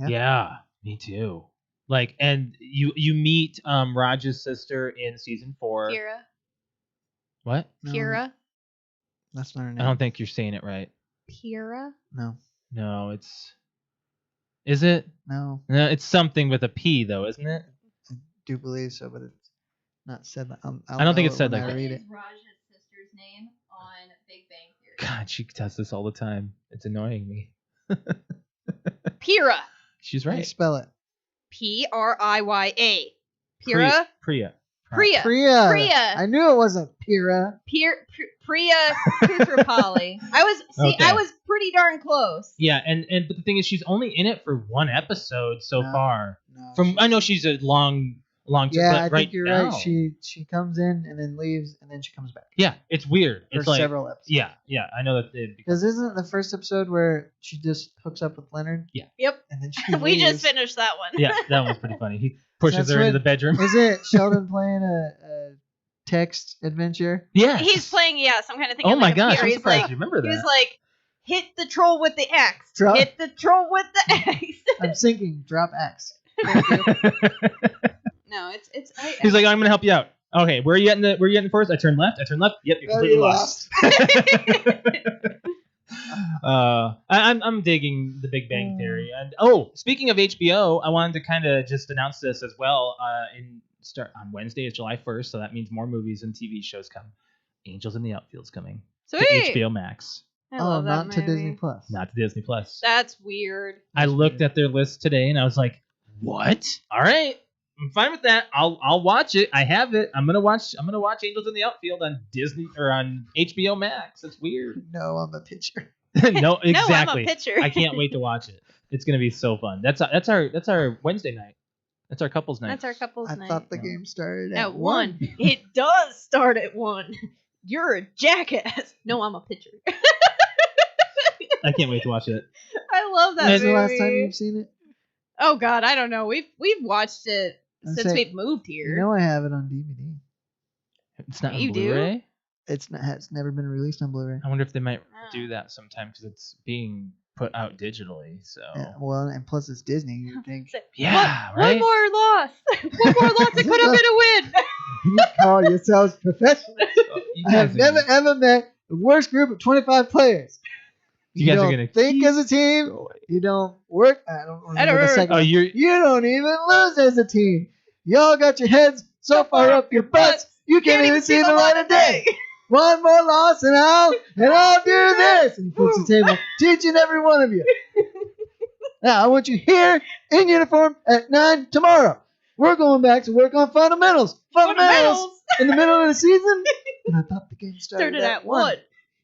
Yeah, me too. Like, and you meet Raj's sister in season 4. Kira. What? No, Kira. That's not her name. I don't think you're saying it right. Kira. No. No, is it? No. No, it's something with a P though, isn't it? I do believe so, but it's not said that. I don't think it's said when like I that. read it. Raj's sister's name on Big Bang Theory? God, she does this all the time. It's annoying me. Pira. She's How do you right. spell it? Priya. Pira. Priya. Priya. Priya. Priya. I knew it wasn't Pira. Priya Kutrapali. Okay. I was pretty darn close. Yeah, and but the thing is, she's only in it for 1 episode so No. far. No, I know she's a long term. Yeah, but I right think you're now, right. She comes in and then leaves and then she comes back Yeah, it's weird. for It's like several episodes. yeah, I know that. Because isn't the first episode where she just hooks up with Leonard Yep. and then she We just leaves? finished that one. Yeah, that one's pretty funny. He pushes That's her into what- the bedroom. Is it Sheldon playing a text adventure? Yeah, He's playing, some kind of thing. Oh on my the gosh, computer. I'm He's surprised like, you remember he was that. like, hit the troll with the X. Drop- Hit the troll with the X. I'm sinking. Drop X. No, it's. He's like, I'm gonna help you out. Okay, where are you getting first? I turn left. Yep, you're Oh, completely you lost. I'm digging the Big Bang Theory, and speaking of HBO, I wanted to kind of just announce this as well. Start on Wednesday is July 1st, so that means more movies and TV shows come. Angels in the Outfield's coming to Sweet. HBO Max, I love that not to movie. Disney Plus. not to Disney Plus. That's weird. I looked at their list today, and I was like, "What? All right, I'm fine with that. I'll watch it. I have it. I'm gonna watch Angels in the Outfield on Disney or on HBO Max. That's weird. No, I'm a pitcher. No, exactly. No, I'm a pitcher. I can't wait to watch it. It's gonna be so fun. That's our Wednesday night. That's our couples night. That's our couple's I night. thought the game started At at 1. It does start at 1. You're a jackass. No, I'm a pitcher. I can't wait to watch it. I love that When's movie. the last time you've seen it? Oh God, I don't know. We've watched it I since say, we've moved here. You know I have it on DVD. It's not on You do? Blu-ray. It's never been released on Blu-ray. I wonder if they might Oh. do that sometime because it's being put out digitally. So Yeah, well, and plus it's Disney. You think yeah, One right. more loss. One more loss. It could have been a win. you call yourselves professionals? You I have guys never are- ever met the worst group of 25 players. You guys are don't gonna think as a team. You don't work. I don't remember the remember. second. Oh, one. you're. You don't even lose as a team. Y'all got your heads so far up your butts you can't even see the light of day. One more loss and I'll do this. And he puts the table, teaching every one of you. Now I want you here in uniform at 9 tomorrow. We're going back to work on fundamentals. Fundamentals in the middle of the season. And I thought the game started at 1.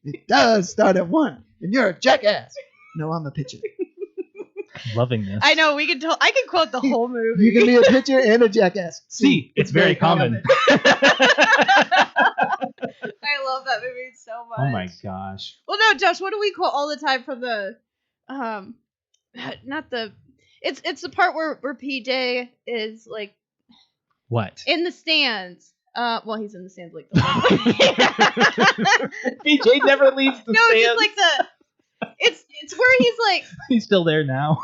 It does start at 1, and you're a jackass. No, I'm a pitcher. Loving this. I know, I can quote the whole movie. You can be a pitcher and a jackass. See, it's very common. I love that movie so much. Oh my gosh. Well, no, Josh, what do we quote all the time from the, not the, it's the part where PJ is like What? in the stands. Well, he's in the stands like PJ never leaves the no, stands. just like it's where he's like He's still there now.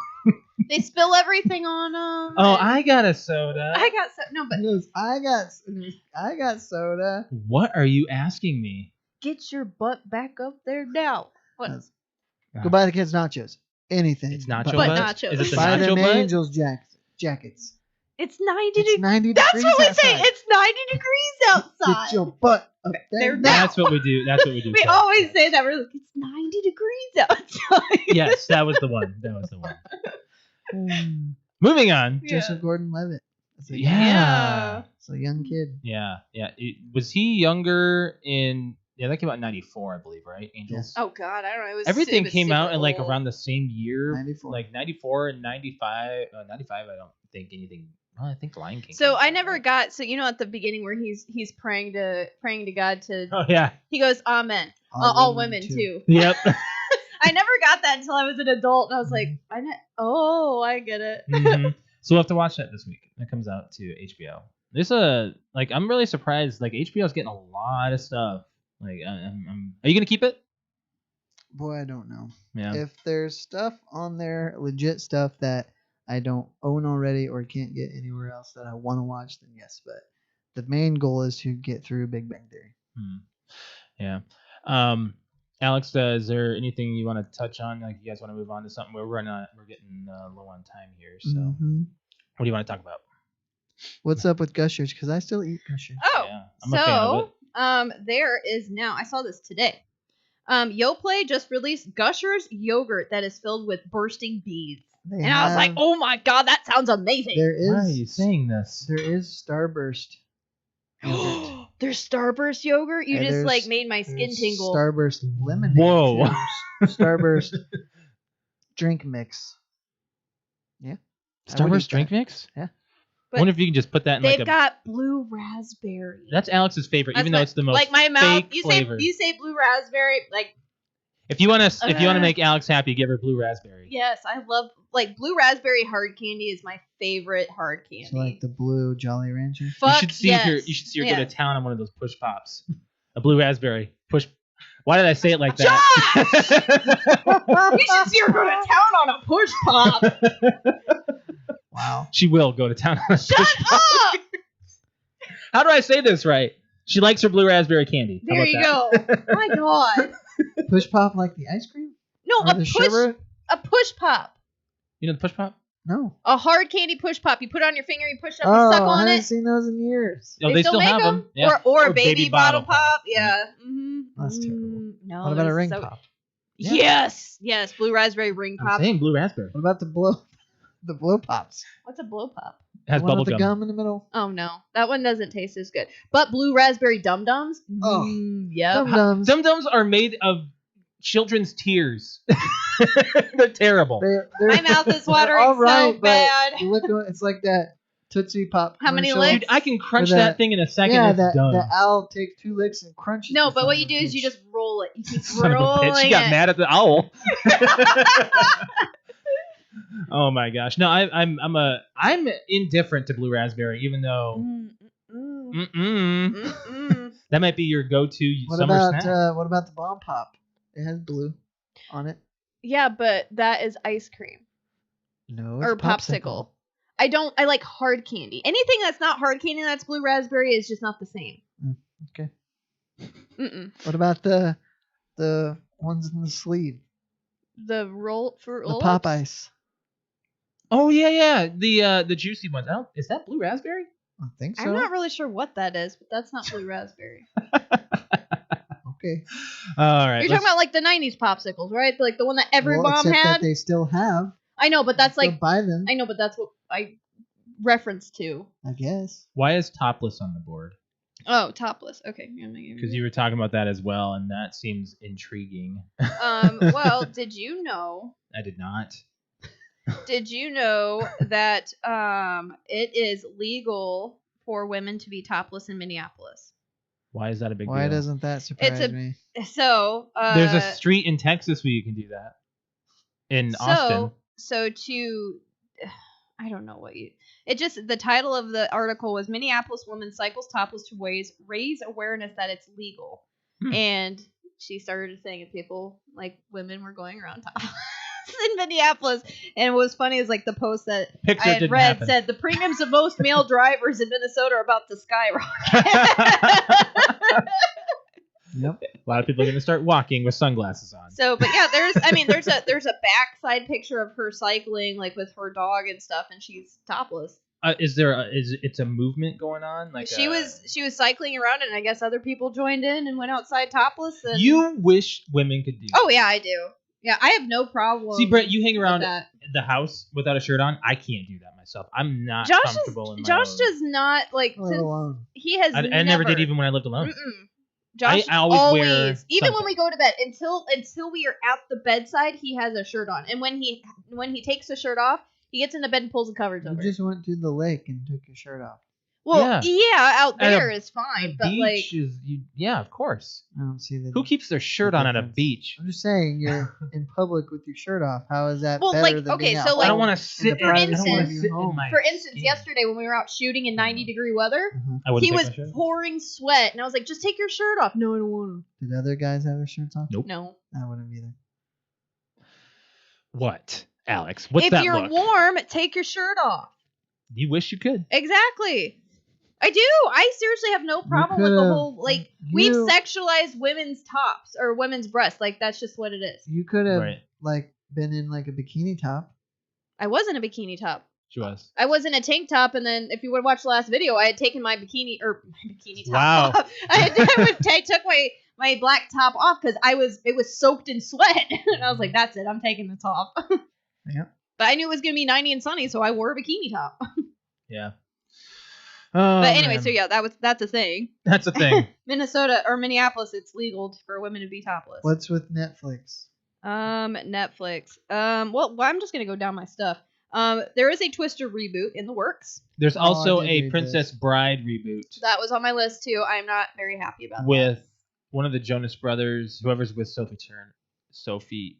they spill everything on him. Oh, and I got a soda. I got no, but He goes, I got soda. What are you asking me? get your butt back up there now. What? Go buy the kids nachos. Anything. It's nacho But butt? nachos. Is it the Buy nacho them butt? Angels jackets. It's 90 It's degrees. 90 That's degrees what we say. outside. It's 90 degrees outside. Get your butt up there There now. now. That's what we do. That's what we do. We always say that. We're like, it's 90 degrees outside. Yes, that was the one. That was the one. Hmm. Moving on. Yeah. Joseph Gordon-Levitt. That's a Yeah. It's a young kid. Yeah. Was he younger in? Yeah, that came out in '94, I believe, right? Angels. Oh God, I don't know. Everything it was came out super in like old. around the same year, 94. like '94 and '95. '95, I don't think anything. Well, I think Lion King. So came I out, never right? got. So you know, at the beginning where he's praying to God to. Oh yeah. He goes, Amen. All women too. Yep. I never got that until I was an adult, and I was like, I get it. Mhm. So we'll have to watch that this week. That comes out to HBO. There's I'm really surprised. Like HBO's getting a lot of stuff. Like, are you gonna keep it? Boy, I don't know. Yeah. If there's stuff on there, legit stuff that I don't own already or can't get anywhere else that I want to watch, then yes. But the main goal is to get through Big Bang Theory. Yeah. Alex, is there anything you want to touch on? Like, you guys want to move on to something? We're getting low on time here. So, Mhm. what do you want to talk about? What's up with Gushers? Because I still eat Gushers. Oh, Yeah, I'm a fan of it. there is now. I saw this today. Yoplait just released Gushers yogurt that is filled with bursting beads, They and I was like, have- oh my God, that sounds amazing. there Why are you is saying this? there is Starburst yogurt. There's Starburst yogurt. You And just there's- like made my skin There's tingle. Starburst lemonade. Whoa. too. Starburst drink mix. Yeah. I would eat Starburst drink that. mix? Yeah. I wonder if you can just put that in They've like a. got blue raspberry. That's Alex's favorite, That's even though it's the most like my mouth. fake You flavor. say blue raspberry. Like If you want to Uh. make Alex happy, give her blue raspberry. yes, I love like blue raspberry hard candy is my favorite hard candy. It's like the blue Jolly Rancher. Fuck You should see yes. her. You should see her go Yeah. to town on one of those push pops. A blue raspberry push. Why did I say it like that? You should see her go to town on a push pop. Wow. She will go to town on a Shut push pop. up! How do I say this right? She likes her blue raspberry candy. How There about you that? go. My God. Push pop like the ice cream? No, Or the sherbet? a push pop. You know the push pop? No. A hard candy push pop. You put it on your finger, you push it up, Oh, you suck I on haven't it. seen those in years. Oh, they still make have them. Yeah. Or a baby bottle pop. Yeah. Mm-hmm. That's terrible. No. What about a that's ring so- pop? Yeah. Yes. Blue raspberry ring I'm pop. saying blue raspberry. What about the blow pops? What's a blow pop? It has The one bubble with the gum. gum in the middle? Oh no, that one doesn't taste as good. But blue raspberry dum dums. Oh. Yep. Dum Dums. Dum Dums are made of children's tears. They're terrible. My mouth is watering all right, so but bad. you look, it's like that Tootsie Pop. How many commercial. licks? Dude, I can crunch Or that that- thing in a second. Yeah, and it's done. the owl takes 2 licks and crunches. No, the but what son you of do a is you bitch. just roll it. You keep Son of a rolling bitch. She got it. mad at the owl. Oh my gosh. No, I'm indifferent to blue raspberry, even though Mm-mm. that might be your go-to What summer about snack. what about the bomb pop? It has blue on it. Yeah, but that is ice cream No, or it's popsicle. I like hard candy. Anything that's not hard candy that's blue raspberry is just not the same. Okay. Mm-mm. What about the ones in the sleeve? The fruit The roll pop ice. Oh yeah. The juicy ones. Is that blue raspberry? I think so. I'm not really sure what that is, but that's not blue raspberry. Okay. All right. You're talking about like the 90s popsicles, right? Like the one that every Well, mom except had? that they still have. I know, but that's Still like buy them. I know, but that's what reference to? I guess. Why is topless on the board? Oh, topless. Okay. Because you were talking about that as well, and that seems intriguing. Well, did you know? I did not. Did you know that it is legal for women to be topless in Minneapolis? Why is that a big Why deal? doesn't that surprise me? So There's a street in Texas where you can do that. In Austin. So I don't know what you. It just the title of the article was Minneapolis woman cycles topless to raise awareness that it's legal, and she started saying that people like women were going around topless in Minneapolis, and what was funny is like the post that Picture I had read said the premiums of most male drivers in Minnesota are about to skyrocket. Yep. A lot of people are going to start walking with sunglasses on. So, but yeah, there's a backside picture of her cycling like with her dog and stuff, and she's topless. It's a movement going on? Like she was cycling around, and I guess other people joined in and went outside topless. And... You wish women could do that. Oh yeah, I do. Yeah, I have no problem. See, Brett, you hang around that. the house without a shirt on. I can't do that myself. I'm not comfortable in my Josh own. does not like. Since alone. He has. I never did even when I lived alone. Josh I always wear even something. when we go to bed, until we are at the bedside, he has a shirt on, and when he takes the shirt off, he gets into bed and pulls the covers over. You just went to the lake and took your shirt off. Well, yeah out there is fine, but beach like, yeah, of course. I don't see that. Who keeps their shirt on at a beach? I'm just saying, you're in public with your shirt off. How is that Well, better like, than okay, being so, out like, I don't want to sit. for instance- For for instance, yesterday when we were out shooting in 90-degree weather, he was pouring sweat, and I was like, "Just take your shirt off." No, I don't want to. Did other guys have their shirts off? Nope. No. I wouldn't either. What, Alex? What's if that you're look? warm, take your shirt off. You wish you could. Exactly. I do. I seriously have no problem with the whole, like, we've sexualized women's tops or women's breasts. Like, that's just what it is. You could have, like, been in, like, a bikini top. I was in a bikini top. She was. I was in a tank top, and then if you would watch the last video, I had taken my bikini top Wow. off. I took my black top off because it was soaked in sweat. And I was like, that's it. I'm taking the top. Yeah. But I knew it was going to be 90 and sunny, so I wore a bikini top. Yeah. But anyway, so yeah, that's a thing. That's a thing. Minnesota or Minneapolis, it's legal for women to be topless. What's with Netflix? Netflix. Well, I'm just gonna go down my stuff. There is a Twister reboot in the works. There's also a Princess Bride reboot. That was on my list too. I'm not very happy about with one of the Jonas Brothers, whoever's with Sophie Turner.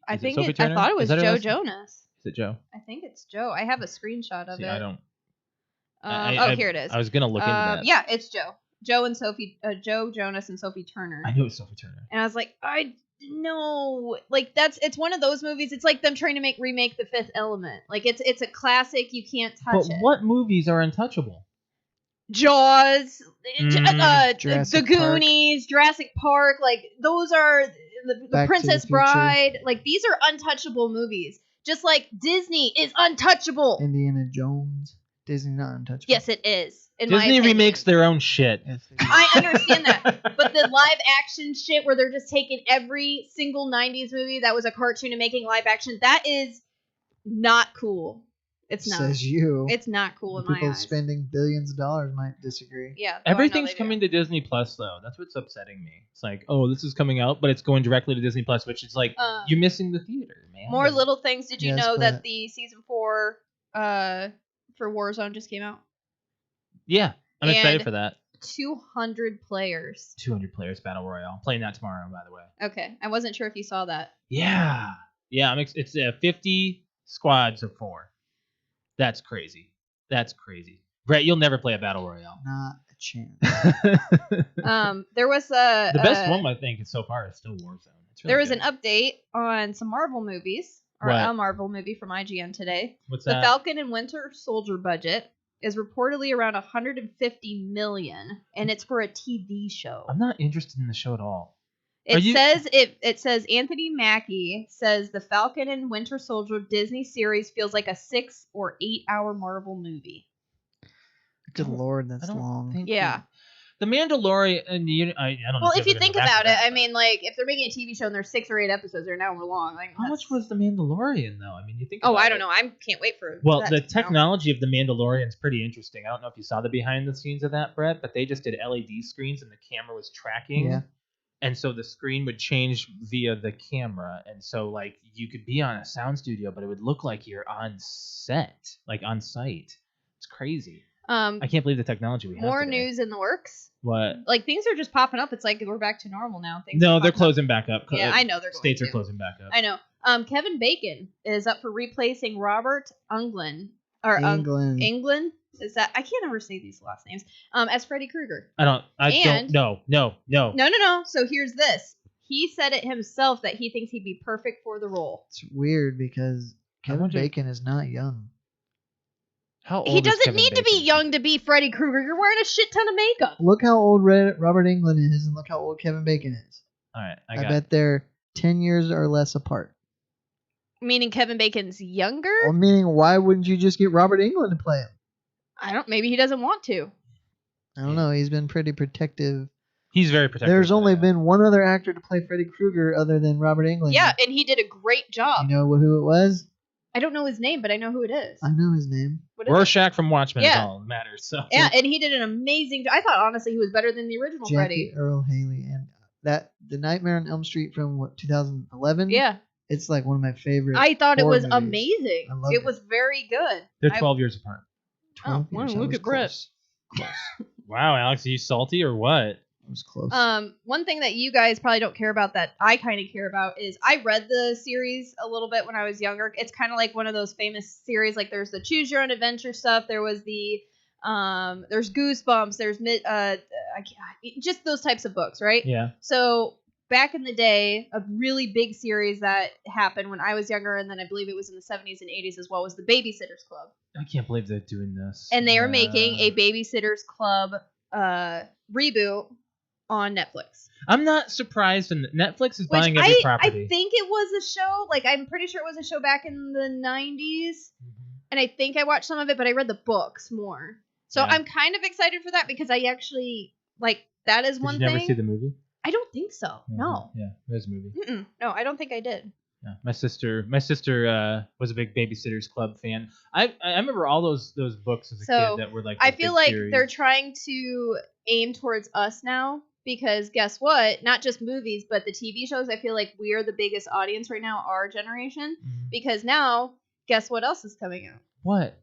I thought it was Joe Jonas. Is it Joe? I think it's Joe. I have a screenshot of it. I don't. Here it is. I was gonna look into that. Yeah, it's Joe. Joe Jonas and Sophie Turner. I knew it was Sophie Turner. And I was like, I know, like it's one of those movies. It's like them trying to remake The Fifth Element. Like it's a classic. You can't touch it. But what movies are untouchable? Jaws, The Goonies, Park. Jurassic Park. Like those are the Princess Bride. Like these are untouchable movies. Just like Disney is untouchable. Indiana Jones. Disney not untouchable. Yes, it is. Disney remakes their own shit. Yes, I understand that. But the live action shit where they're just taking every single 90s movie that was a cartoon and making live action, that is not cool. It's not. Says you. It's not cool in my eyes. People spending billions of dollars might disagree. Yeah. Everything's coming to Disney Plus though. That's what's upsetting me. It's like, oh, this is coming out, but it's going directly to Disney Plus, which is like you're missing the theater, man. More little things. Did you know but... that the season 4 for Warzone just came out? Yeah, I'm excited for that. 200 players. 200 players Battle Royale. Playing that tomorrow, by the way. Okay, I wasn't sure if you saw that. Yeah. It's 50 squads of 4. That's crazy. Brett, you'll never play a Battle Royale. Not a chance. There was the best one I think so far is still Warzone. There was an update on some Marvel movies, or a Marvel movie from IGN today. What's that? The Falcon and Winter Soldier budget is reportedly around $150 million, and it's for a TV show. I'm not interested in the show at all. It says Anthony Mackie says the Falcon and Winter Soldier Disney series feels like a 6 or 8 hour Marvel movie. Good Lord, that's long. Yeah. The Mandalorian. I don't know. Well, if you ever think go back to about it, that, I but- mean, like if they're making a TV show and there's 6 or 8 episodes, they're an hour long. Like, How that's- much was the Mandalorian though? I mean, you think. Oh, about I it. don't know. I can't wait for. Well, that the to come out. technology of the Mandalorian is pretty interesting. I don't know if you saw the behind the scenes of that, Brett, but they just did LED screens and the camera was tracking. Yeah. And so the screen would change via the camera. And so, like, you could be on a sound studio, but it would look like you're on set, like on site. It's crazy. I can't believe the technology we have More today. news in the works. What? Like things are just popping up. It's like we're back to normal now. Things No, are they're popping up. closing back up. Yeah, I know they're going States are to. closing back up. I know. Kevin Bacon is up for replacing Robert Englund England. Is that I can't ever say these last names. As Freddy Krueger. I don't. And- No. No. So here's this. He said it himself that he thinks he'd be perfect for the role. It's weird because Kevin wonder- Bacon is not young. How old He is doesn't Kevin need to be Bacon? young to be Freddy Krueger. You're wearing a shit ton of makeup. Look how old Robert Englund is, and look how old Kevin Bacon is. All right, I I got. bet they're 10 years or less apart. Meaning Kevin Bacon's younger? Well, meaning, why wouldn't you just get Robert Englund to play him? Maybe he doesn't want to. I don't know. He's been pretty protective. He's very protective. There's of only that. been one other actor to play Freddy Krueger other than Robert Englund. Yeah, and he did a great job. You know who it was? I don't know his name, but I know who it is. I know his name. What is it? Rorschach from Watchmen is Yeah. all that matters. So Yeah, and he did an amazing job. I thought, honestly, he was better than the original Jackie Freddy. Earl Haley. And the Nightmare on Elm Street from, 2011? Yeah. It's like one of my favorite. I thought it horror was movies. amazing. I loved It it. was very good. they're I- 12 years apart. 12 Oh, years. wow, I look was at Brett. close. Close. Wow, Alex, are you salty or what? I was close. One thing that you guys probably don't care about that I kind of care about is I read the series a little bit when I was younger. It's kind of like one of those famous series. Like there's the Choose Your Own Adventure stuff. There was the there's Goosebumps. There's just those types of books, right? Yeah. So back in the day, a really big series that happened when I was younger, and then I believe it was in the 70s and 80s as well, was the Babysitters Club. I can't believe they're doing this. And they are making a Babysitters Club reboot on Netflix. I'm not surprised, and Netflix is Which buying every I property. think it was a show. Like, I'm pretty sure it was a show back in the 90s. And I think I watched some of it, but I read the books more. So Yeah. I'm kind of excited for that because I actually, like, that is Did one you never thing. see the movie? I don't think so. No. Yeah, there's a movie. Mm-mm. No, I don't think I did. Yeah, my sister was a big Babysitters Club fan. I remember all those books as a So, kid that were like. I the feel big like series. they're trying to aim towards us now because guess what? Not just movies, but the TV shows. I feel like we are the biggest audience right now, our generation, Mhm. because now guess what else is coming out? What?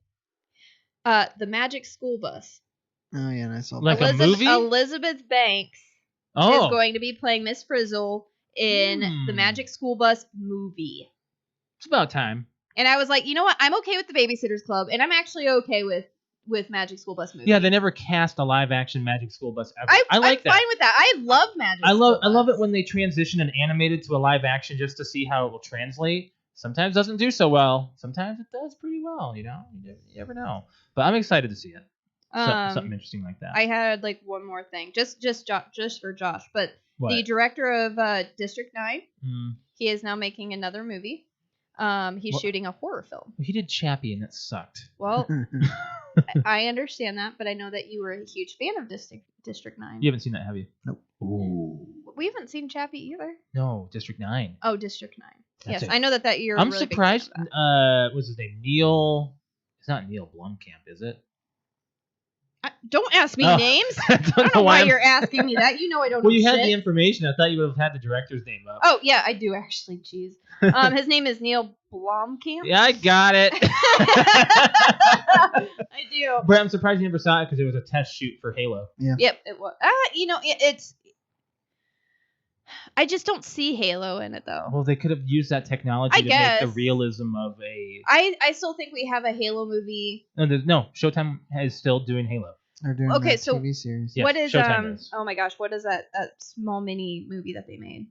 The Magic School Bus. Oh, yeah, and I saw Like that. a movie? Elizabeth Banks Oh, is going to be playing Miss Frizzle in the Magic School Bus movie. it's about time. And I was like, you know what? I'm okay with the Babysitters Club, and I'm actually okay with Magic School Bus movie. Yeah, they never cast a live action Magic School Bus ever. I like I'm that. fine with that. I love Magic. I love School it Bus. when they transition an animated to a live action just to see how it will translate. Sometimes it doesn't do so well. Sometimes it does pretty well. You know, you never know. But I'm excited to see it. Something interesting like that. I had like one more thing, just for Josh, but What? the director of District 9, Mm. he is now making another movie. He's What? shooting a horror film. He did Chappie and it sucked. Well, I understand that, but I know that you were a huge fan of District 9. You haven't seen that, have you? Nope. Ooh. We haven't seen Chappie either. No, District 9. Oh, District 9. That's Yes, it. I know that you're. I'm a really surprised. Big fan of that. What's his name? Neil. It's not Neil Blomkamp, is it? Don't ask me Oh. names. I I don't know why I'm- you're asking me that. You know I don't Well, know you had shit. the information. I thought you would have had the director's name up. Oh, yeah, I do actually. Jeez. His name is Neil Blomkamp. Yeah, I got it. I do. Brett, I'm surprised you never saw it because it was a test shoot for Halo. Yep, it was. It's. I just don't see Halo in it though. Well, they could have used that technology I to guess. make the realism of a. I still think we have a Halo movie. No, Showtime is still doing Halo. They're doing Okay, that so- TV series. Yeah, What is Showtime is. Oh my gosh, what is that small mini movie that they made?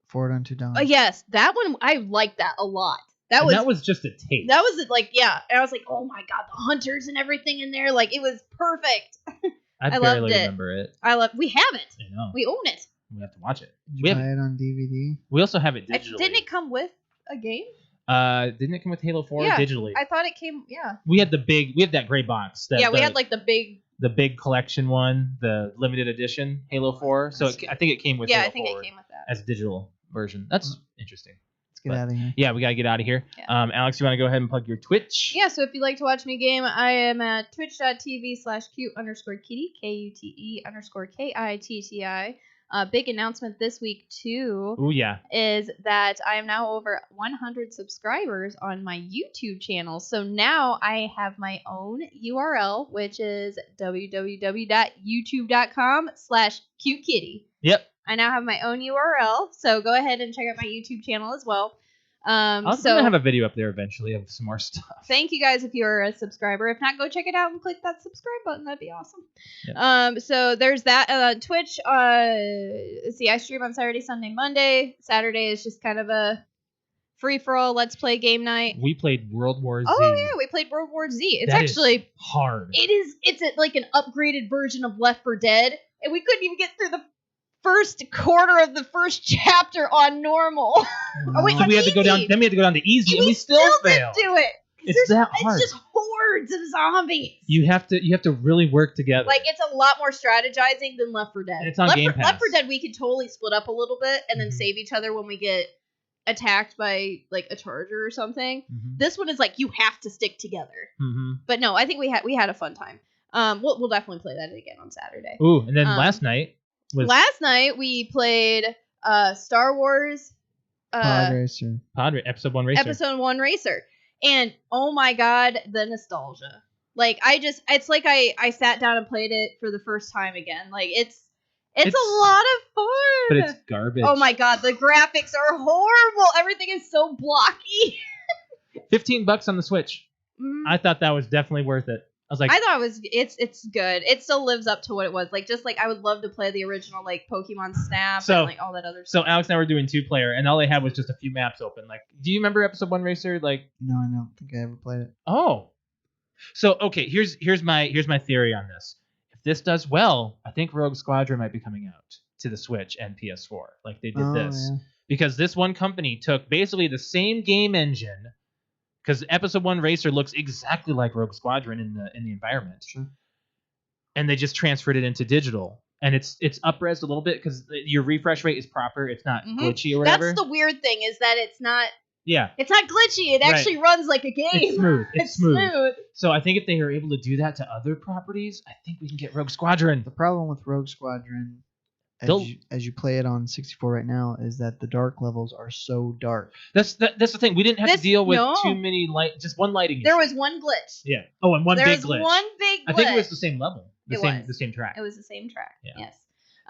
Forward Unto Dawn. Oh yes, that one I liked that a lot. That And was just a taste. that was like yeah, and I was like, oh my god, the hunters and everything in there, like it was perfect. I I barely loved it. remember it. We have it. I know. We own it. We have to watch it. Did We you have buy it on DVD? We also have it digitally. Didn't it come with a game? Didn't it come with Halo 4 Yeah, digitally? I thought it came. Yeah. We had that gray box. We had like the big the big collection one, the limited edition Halo 4. So I think it came with Yeah, Halo I think 4 it came with that. as a digital version. That's interesting. Let's get out of here. Yeah, we got to get out of here. Yeah. Alex, you want to go ahead and plug your Twitch? Yeah, so if you'd like to watch me game, I am at twitch.tv/cute_kitty, KUTE_KITTI. Big announcement this week, too. Oh, yeah. Is that I am now over 100 subscribers on my YouTube channel. So now I have my own URL, which is www.youtube.com/cutekitty. Yep. I now have my own URL, so go ahead and check out my YouTube channel as well. I'm gonna have a video up there eventually of some more stuff. Thank you guys if you're a subscriber. If not, go check it out and click that subscribe button. That'd be awesome. Yep. So there's that. Twitch. See, I stream on Saturday, Sunday, Monday. Saturday is just kind of a free for all. Let's play game night. We played World War Z. Oh yeah, we played World War Z. It's That actually is hard. It's like an upgraded version of Left 4 Dead, and we couldn't even get through the first quarter of the first chapter on normal. Oh wait, So we had to go down. Then we had to go down to easy, and we still failed. Didn't do it. It's that hard. It's just hordes of zombies. You have to really work together. Like, it's a lot more strategizing than Left 4 Dead. And it's on Game Pass. Left 4 Dead, we could totally split up a little bit and then Mhm. save each other when we get attacked by like a charger or something. Mhm. This one is like you have to stick together. Mhm. But no, I think we had a fun time. We'll definitely play that again on Saturday. Ooh, and then last night Last night we played Star Wars Pod Racer. Episode 1 Racer. Episode 1 Racer. And oh my god, the nostalgia. Like, it's like I sat down and played it for the first time again. Like, it's a lot of fun. But it's garbage. Oh my god, the graphics are horrible. Everything is so blocky. $15 on the Switch. Mhm. I thought that was definitely worth it. I was like, I thought it's good. It still lives up to what it was. Like, just like I would love to play the original like Pokemon Snap So- and like all that other so stuff. Alex and I were doing 2-player, and all they had was just a few maps open. Like, do you remember Episode 1 Racer? Like, No, I don't think I ever played it. oh. So okay, here's my theory on this. If this does well, I think Rogue Squadron might be coming out to the Switch and PS4, like they did this. Yeah. Because this one company took basically the same game engine, because Episode 1 Racer looks exactly like Rogue Squadron in the environment, Sure. and they just transferred it into digital, and it's up-res a little bit because your refresh rate is proper. It's not Mhm. glitchy or whatever. That's the weird thing is that it's not Yeah, glitchy. It Right. actually runs like a game. it's smooth. It's smooth. smooth. So I think if they are able to do that to other properties, I think we can get Rogue Squadron. The problem with Rogue Squadron, They'll- as you play it on 64 right now, is that the dark levels are so dark. That's the thing. We didn't have to This- deal with no. too many just one lighting. There issue. was one glitch. Yeah. Oh, and one There big was glitch. one big glitch. I think it was the same level. It was. The same track. It was the same track. Yeah. Yes.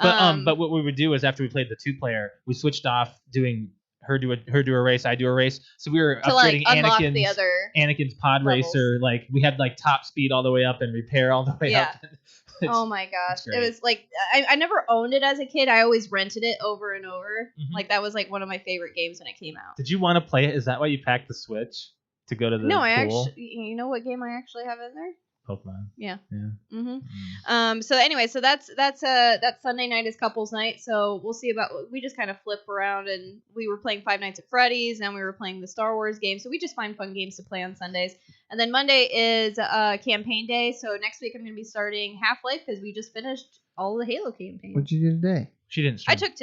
But what we would do is after we played the 2-player, we switched off doing her do a race, I do a race. So we were to like upgrading unlock the other. Anakin's pod levels. racer. Like we had like top speed all the way up and repair all the way Yeah. up. It's- Oh my gosh. great. It was like I never owned it as a kid. I always rented it over and over. Mhm. Like that was like one of my favorite games when it came out. Did you want to play it? Is that why you packed the Switch to go to the No, I pool? actually you know what game I actually have in there? Pokemon. Yeah. Yeah. Mhm. So anyway, so that's Sunday night is couples night. So we'll see about we just kind of flip around and we were playing Five Nights at Freddy's and we were playing the Star Wars game. So we just find fun games to play on Sundays. And then Monday is campaign day. So next week I'm going to be starting Half-Life because we just finished all the Halo campaigns. What'd you do today? She didn't. I Stream. took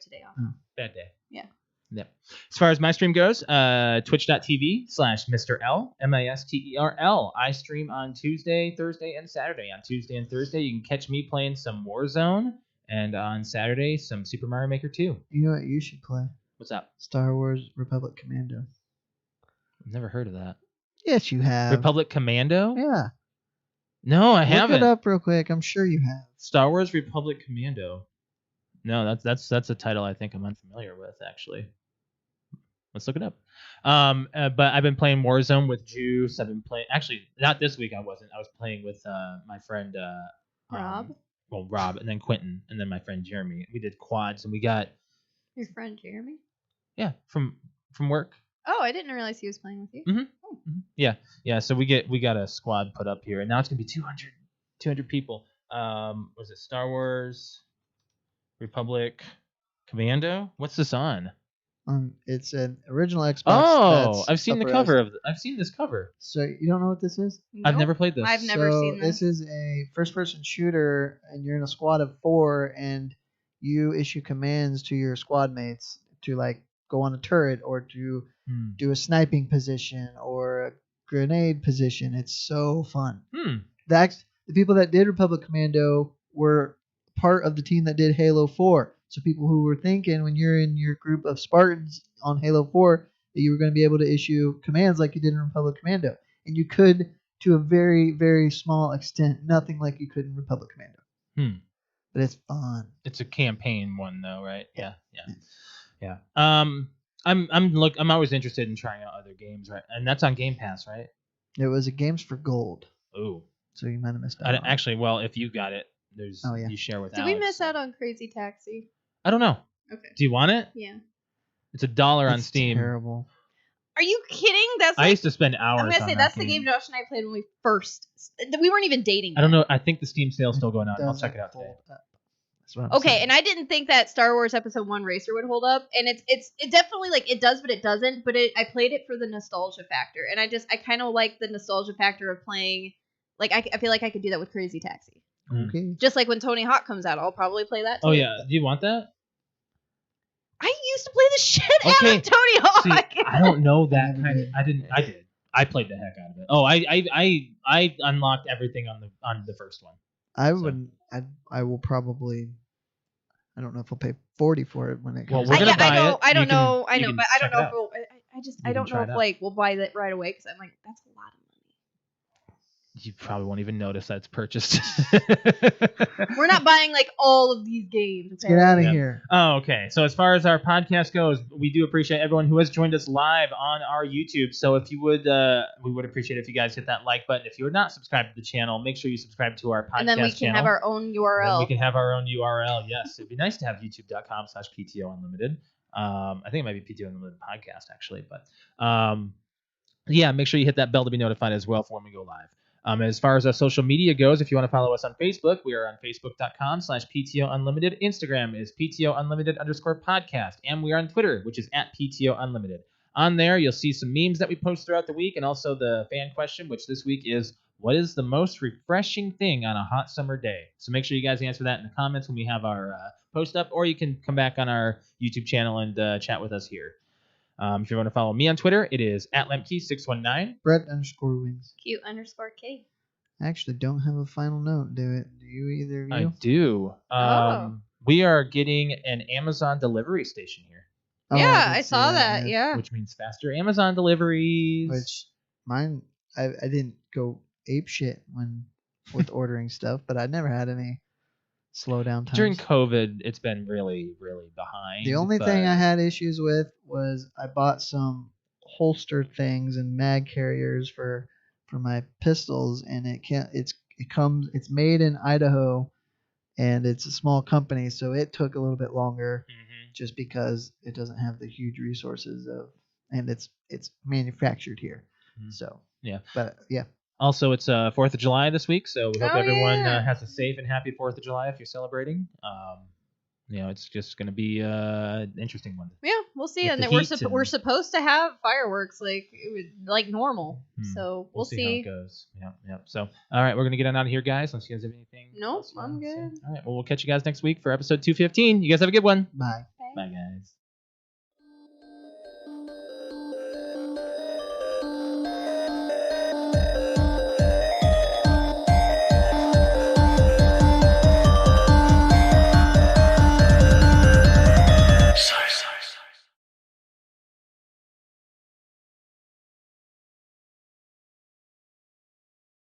today off. Bad day. Yeah. Yep. As far as my stream goes, twitch.tv/Mr. L, MISTERL. I stream on Tuesday, Thursday, and Saturday. On Tuesday and Thursday, you can catch me playing some Warzone, and on Saturday, some Super Mario Maker 2. You know what you should play? What's up? Star Wars Republic Commando. I've never heard of that. Yes, you have. Republic Commando? Yeah. No, I Look haven't. it up real quick. I'm sure you have. Star Wars Republic Commando. No, that's a title I think I'm unfamiliar with, actually. Let's look it up. But I've been playing Warzone with Juice. I've been playing. Actually, not this week. I wasn't. I was playing with my friend Rob? Rob, and then Quentin, and then my friend Jeremy. We did quads, and we got Your friend Jeremy? from work. Oh, I didn't realize he was playing with you. Yeah. So we got a squad put up here, and now it's gonna be 200 people. Was it Star Wars Republic Commando? What's this on? It's an original Xbox. Oh, that's I've seen the upper cover res. of. I've seen this cover. So you don't know what this is? I've Nope. never played this. I've never seen this. This is a first-person shooter, and you're in a squad of 4, and you issue commands to your squad mates to like go on a turret or to do a sniping position or a grenade position. It's so fun. The people that did Republic Commando were part of the team that did Halo 4. So people who were thinking when you're in your group of Spartans on Halo 4 that you were going to be able to issue commands like you did in Republic Commando. And you could to a very, very small extent. Nothing like you could in Republic Commando. But it's fun. It's a campaign one though, right? Yeah. I'm always interested in trying out other games, right? And that's on Game Pass, right? It was a Games for Gold. Ooh. So you might have missed out. Actually, well, if you got it, there's you share with Did Alex. we miss out on Crazy Taxi? I don't know. Okay. Do you want it? Yeah. It's $1 on Steam. Terrible. Are you kidding? That's I like, used to spend hours. I'm gonna on say that that's the game. game Josh and I played when we first. We weren't even dating. I don't know. I think the Steam sale's still going on. I'll check it out today. That's what I'm Okay, saying. and I didn't think that Star Wars Episode 1 Racer would hold up, and it definitely like it does, but it doesn't. But I played it for the nostalgia factor, and I kind of like the nostalgia factor of playing. Like I feel like I could do that with Crazy Taxi. Okay. Just like when Tony Hawk comes out, I'll probably play that too. Oh yeah. Do you want that? I used to play the shit out of Tony Hawk. See, I don't know that Never kind of. did. I didn't. I did. I played the heck out of it. Oh, I unlocked everything on the first one. I will probably. I don't know if I'll pay $40 for it when it comes. Well, we're out. gonna buy it. I don't You can- know, you can but I check don't know it if out. I You don't can know try if it out. like we'll buy that right away because I'm like that's a lot of You probably won't even notice that it's purchased. money. We're not buying like all of these games. Let's get out of Yeah. here. Oh, okay. So as far as our podcast goes, we do appreciate everyone who has joined us live on our YouTube. So if you would, we would appreciate it if you guys hit that like button. If you are not subscribed to the channel, make sure you subscribe to our podcast And then we can channel. have our own And URL. we can have our own URL. Yes, it'd be nice to have youtube.com/PTOUnlimited. I think it might be PTO Unlimited podcast actually, but yeah, make sure you hit that bell to be notified as well for when we go live. As far as our social media goes, if you want to follow us on Facebook, we are on facebook.com/PTOUnlimited. Instagram is PTOUnlimited_podcast. And we are on Twitter, which is @PTOUnlimited. On there, you'll see some memes that we post throughout the week and also the fan question, which this week is, what is the most refreshing thing on a hot summer day? So make sure you guys answer that in the comments when we have our post up, or you can come back on our YouTube channel and chat with us here. If you want to follow me on Twitter, it is @Lemke619. Brett_wings. Cute_K. I actually don't have a final note. Do you either of you? I do. We are getting an Amazon delivery station here, Yeah, did I see saw that. yeah. Yeah. which means faster Amazon deliveries. Which mine, I didn't go ape shit with ordering stuff, but I never had any slowdown times. During COVID, it's been really, really behind. The only but thing I had issues with was I bought some holster things and mag carriers for my pistols, and it's made in Idaho, and it's a small company, so it took a little bit longer just because it doesn't have the huge resources and it's manufactured here. So Yeah. but yeah. Also, it's 4th of July this week, so we hope Oh, everyone yeah. has a safe and happy 4th of July if you're celebrating. It's just going to be an interesting one. Yeah, we'll see. With And the then heat we're and- supposed to have fireworks like normal. So we'll see see. how it goes. Yeah. So, all right, we're going to get on out of here, guys. Unless you guys have anything. Nope, else you I'm wanna say. good. All right, well, we'll catch you guys next week for episode 215. You guys have a good one. Bye. Bye, guys.